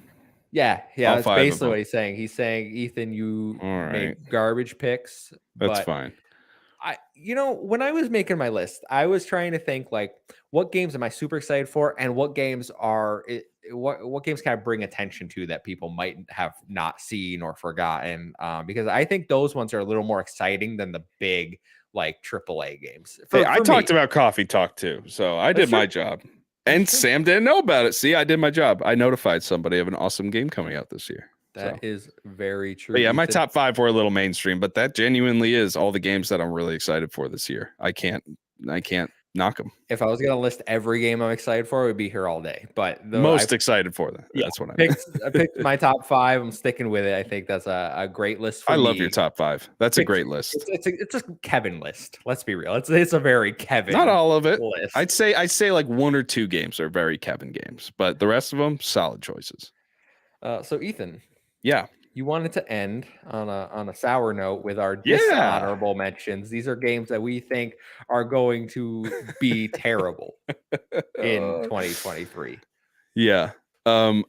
Yeah, All that's five of basically what them. he's saying. He's saying, Ethan, you All right. made garbage picks, That's but fine. when I was making my list, I was trying to think like, what games am I super excited for, and what games what games can I bring attention to that people might have not seen or forgotten? Because I think those ones are a little more exciting than the big like AAA games. Hey, For I talked me, about Coffee Talk too, so I that's did my true. job. That's And true. Sam didn't know about it. See, I did my job. I notified somebody of an awesome game coming out this year. That So, is very true, but yeah, my Ethan. top 5 were a little mainstream, but that genuinely is all the games that I'm really excited for this year. I can't knock them. If I was gonna list every game I'm excited for, we'd be here all day. But though Most excited for them. yeah, That's what I mean. I picked my top 5. I'm sticking with it. I think that's a great list for I me. love your top 5. That's a Picked- great list. It's a Kevin list. Let's be real. It's a very Kevin. Not all of it. List. I'd say like 1 or 2 games are very Kevin games, but the rest of them solid choices. So Ethan, Yeah. you wanted to end on a sour note with our Yeah. dishonorable mentions. These are games that we think are going to be terrible in 2023. Yeah. I'm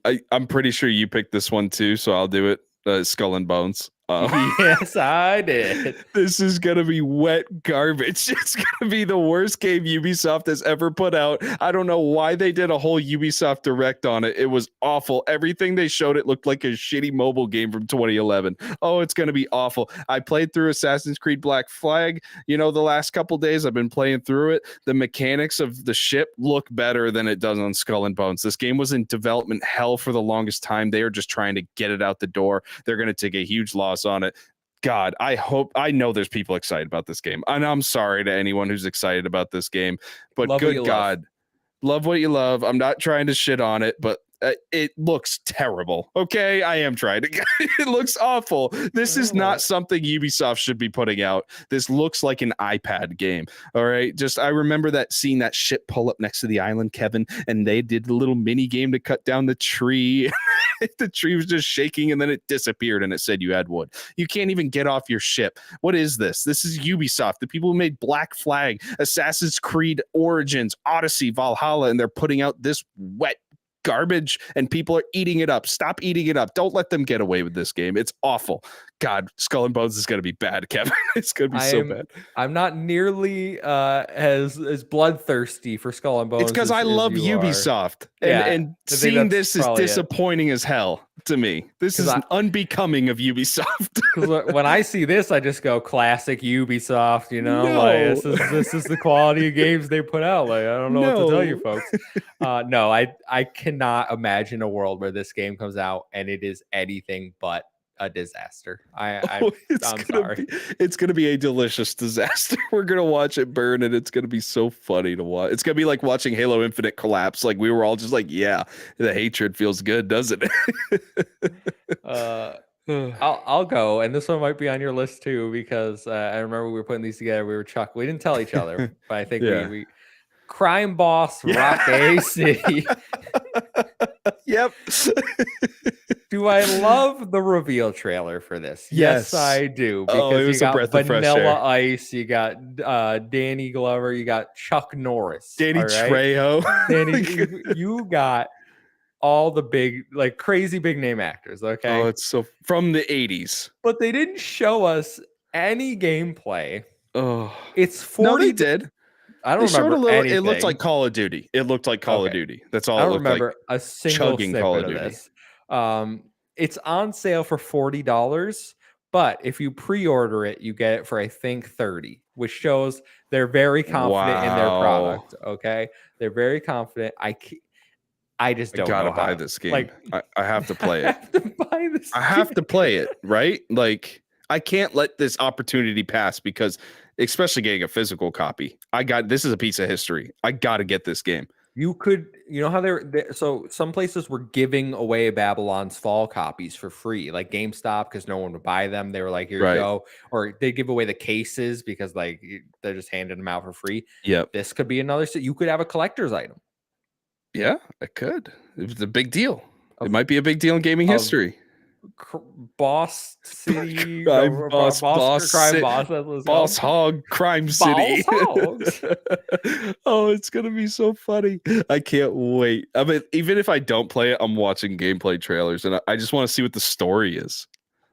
pretty sure you picked this one too, so I'll do it. Skull and Bones. Yes, I did. This is gonna be wet garbage. It's gonna be the worst game Ubisoft has ever put out. I don't know why they did a whole Ubisoft Direct on it. It was awful. Everything they showed it looked like a shitty mobile game from 2011. Oh, it's gonna be awful. I played through Assassin's Creed Black Flag. The last couple days I've been playing through it. The mechanics of the ship look better than it does on Skull and Bones. This game was in development hell for the longest time. They are just trying to get it out the door. They're gonna take a huge loss on it. God, I know there's people excited about this game. And I'm sorry to anyone who's excited about this game, but Love what good you God, love what you love. I'm not trying to shit on it, but it looks terrible. Okay, I am trying to. It looks awful. This is not something Ubisoft should be putting out. This looks like an iPad game. All right, I remember seeing that ship pull up next to the island, Kevin, and they did a little mini game to cut down the tree. The tree was just shaking and then it disappeared and it said you had wood. You can't even get off your ship. What is this? This is Ubisoft, the people who made Black Flag, Assassin's Creed Origins, Odyssey, Valhalla, and they're putting out this wet garbage and people are eating it up. Stop eating it up. Don't let them get away with this game. It's awful. God, Skull and Bones is going to be bad, Kevin. It's going to be so bad. I'm not nearly as bloodthirsty for Skull and Bones. It's because I love Ubisoft. And seeing this is disappointing as hell to me. This is unbecoming of Ubisoft. Because when I see this, I just go classic Ubisoft, like this is the quality of games they put out. Like, I don't know what to tell you folks. No, I cannot imagine a world where this game comes out and it is anything but a disaster. I'm sorry. It's gonna be a delicious disaster. We're gonna watch it burn, and it's gonna be so funny to watch. It's gonna be like watching Halo Infinite collapse. Like we were all just like, "Yeah, the hatred feels good, doesn't it?" I'll go, and this one might be on your list too because I remember we were putting these together. We were chuckling. We didn't tell each other, but I think Yeah. we Crime Boss Yeah. Rock A City. Yep. Do I love the reveal trailer for this? Yes, Yes. I do. Oh, it Because you was a got breath of fresh Vanilla air. Ice, you got Danny Glover, you got Chuck Norris. Danny All right, Trejo. Danny, Like, you got all the big, like crazy big name actors. oh, Okay, it's so from the 80s. but they didn't show us any gameplay. Oh. It's No, they 40. did. I don't They showed a remember little. It looked like anything. Call of Duty. It looked like Call of Okay. Duty. That's I all it don't looked like. remember a single Chugging Call snippet of of Duty. this. It's on sale for $40, but if you pre-order it, you get it for I think 30, which shows they're very confident in their Wow. product. Okay, they're very confident. I just I don't gotta know buy how. this game. Like, I have to I play it. have to buy this I have to play it, right? Like, I can't let this opportunity pass because, especially getting a physical copy, this is a piece of history. I gotta get this game. You could, you know how so some places were giving away Babylon's Fall copies for free, like GameStop, because no one would buy them. They were like, here you Right. go. Or they give away the cases because like they're just handing them out for free. Yep. This could be another, so you could have a collector's item Yeah, I could. It was a big deal. It of might be a big deal in gaming of history. Boss City, Crime boss, boss, Crime Boss, that's what it's boss called. hog, crime Boss city. Hogs. Oh, it's gonna be so funny. I can't wait. I mean, even if I don't play it, I'm watching gameplay trailers and I just want to see what the story is.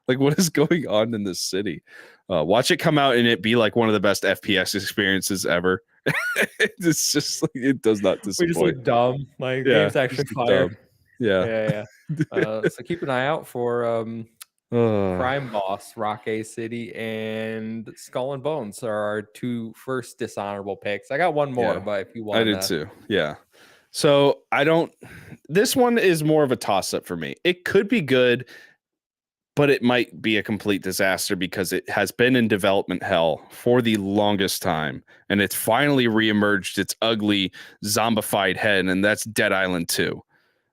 Like, what is going on in this city? Watch it come out and it be like one of the best FPS experiences ever. It's just like it does not We just disappoint. look dumb. Like Yeah, game's actually just fire. dumb. Yeah. Yeah, yeah. So keep an eye out for Crime Boss, Rock A City, and Skull and Bones are our two first dishonorable picks. I got one more, Yeah, but if you I want did to, too. Yeah. So I don't. This one is more of a toss up for me. It could be good, but it might be a complete disaster because it has been in development hell for the longest time, and it's finally reemerged its ugly zombified head, and that's Dead Island 2.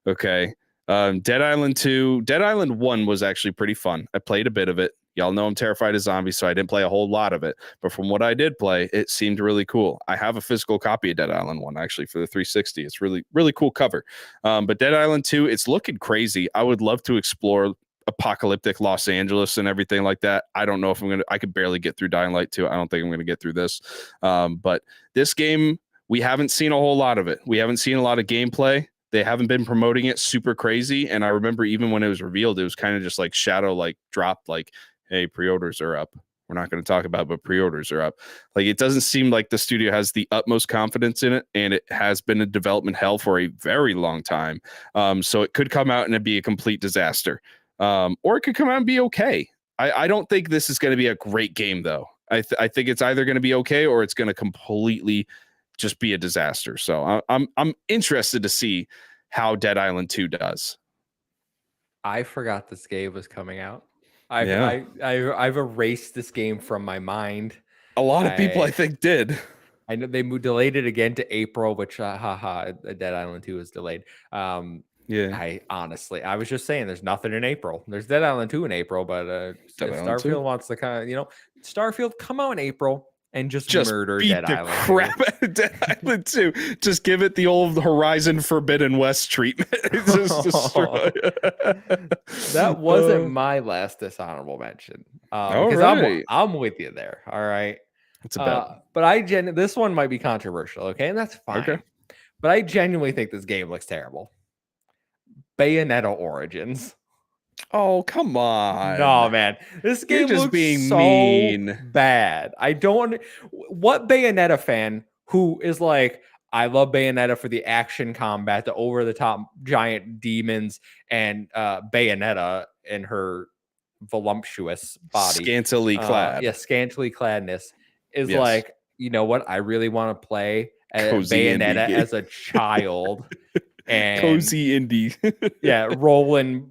Okay. Dead Island 2, Dead Island 1 was actually pretty fun. I played a bit of it. Y'all know I'm terrified of zombies, so I didn't play a whole lot of it. But from what I did play, it seemed really cool. I have a physical copy of Dead Island 1 actually for the 360. It's really, really cool cover. But Dead Island 2, it's looking crazy. I would love to explore apocalyptic Los Angeles and everything like that. I don't know if I could barely get through Dying Light 2. I don't think I'm going to get through this. But this game, we haven't seen a whole lot of it. We haven't seen a lot of gameplay. They haven't been promoting it super crazy. And I remember even when it was revealed, it was kind of just like shadow, like dropped, like, hey, pre-orders are up. We're not going to talk about it, but pre-orders are up. Like, it doesn't seem like the studio has the utmost confidence in it, and it has been in development hell for a very long time. So it could come out and it'd be a complete disaster. Or it could come out and be okay. I don't think this is going to be a great game, though. I think it's either going to be okay or it's going to completely just be a disaster. So I'm interested to see how Dead Island 2 does. I forgot this game was coming out. Yeah. I've erased this game from my mind. A lot of people I think did. I know they delayed it again to April, which Dead Island 2 is delayed. Yeah. I honestly, I was just saying, there's nothing in April. There's Dead Island 2 in April, but Dead Island 2? Starfield wants to kind of, Starfield come out in April and just murder beat Dead the Island. crap out of Dead Island 2. Just give it the old Horizon Forbidden West treatment. Just destroy it. That wasn't my last dishonorable mention. All Because right. I'm with you there. All right. It's a bet. But this one might be controversial, okay? And that's fine. Okay. But I genuinely think this game looks terrible. Bayonetta Origins. Oh, come on. No, man. This game You're just looks being so mean. bad. I don't. What Bayonetta fan who is like, I love Bayonetta for the action combat, the over the top giant demons, and Bayonetta and her voluptuous body, Scantily clad. Yeah, scantily cladness is Yes. like, you know what? I really want to play Cozy Bayonetta indie as a child. And cozy indie. yeah, rolling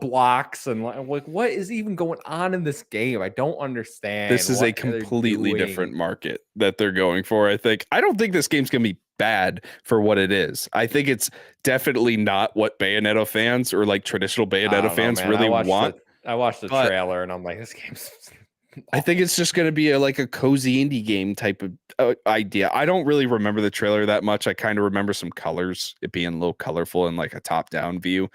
blocks and like, what is even going on in this game? I don't understand. This is a completely different market that they're going for. I don't think this game's gonna be bad for what it is. I think it's definitely not what Bayonetta fans or like traditional I Bayonetta don't know, fans man. really want. I watched the But trailer and I'm like, this game's I think awful. it's just going to be like a cozy indie game type of idea. I don't really remember the trailer that much. I kind of remember some colors, it being a little colorful and like a top down view.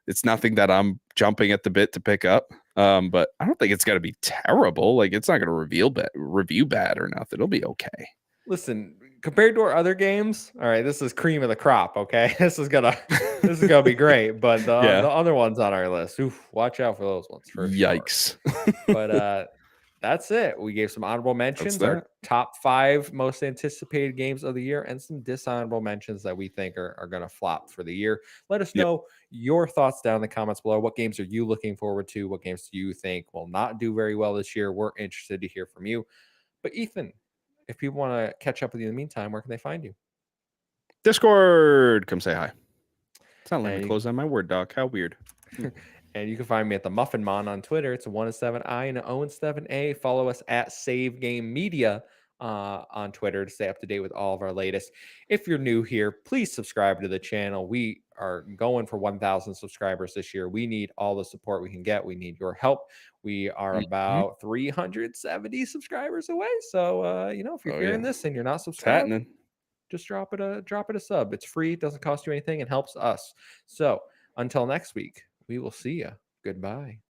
It's nothing that I'm jumping at the bit to pick up. But I don't think it's going to be terrible. Like it's not going to review bad or nothing. It'll be okay. Listen, compared to our other games, all right, this is cream of the crop. Okay, this is gonna be great. But the Yeah. other ones on our list, oof, watch out for those ones for sure. Yikes. But that's it. We gave some honorable That's mentions, that. our top 5 most anticipated games of the year, and some dishonorable mentions that we think are going to flop for the year. Let us Yep. know your thoughts down in the comments below. What games are you looking forward to? What games do you think will not do very well this year? We're interested to hear from you. But Ethan, if people want to catch up with you in the meantime, where can they find you? Discord. Come say hi. It's not letting me And close on my Word doc. How weird. and you can find me at the Muffin Mon on Twitter. It's a 1-7I and an 0-7A. Follow us at Save Game Media on Twitter to stay up to date with all of our latest. If you're new here, please subscribe to the channel. We are going for 1,000 subscribers this year. We need all the support we can get. We need your help. We are Mhm. about 370 subscribers away. So if you're Oh hearing yeah. this and you're not It's subscribed, happening. just drop it a sub. It's free, it doesn't cost you anything, and helps us. So until next week, we will see you. Goodbye.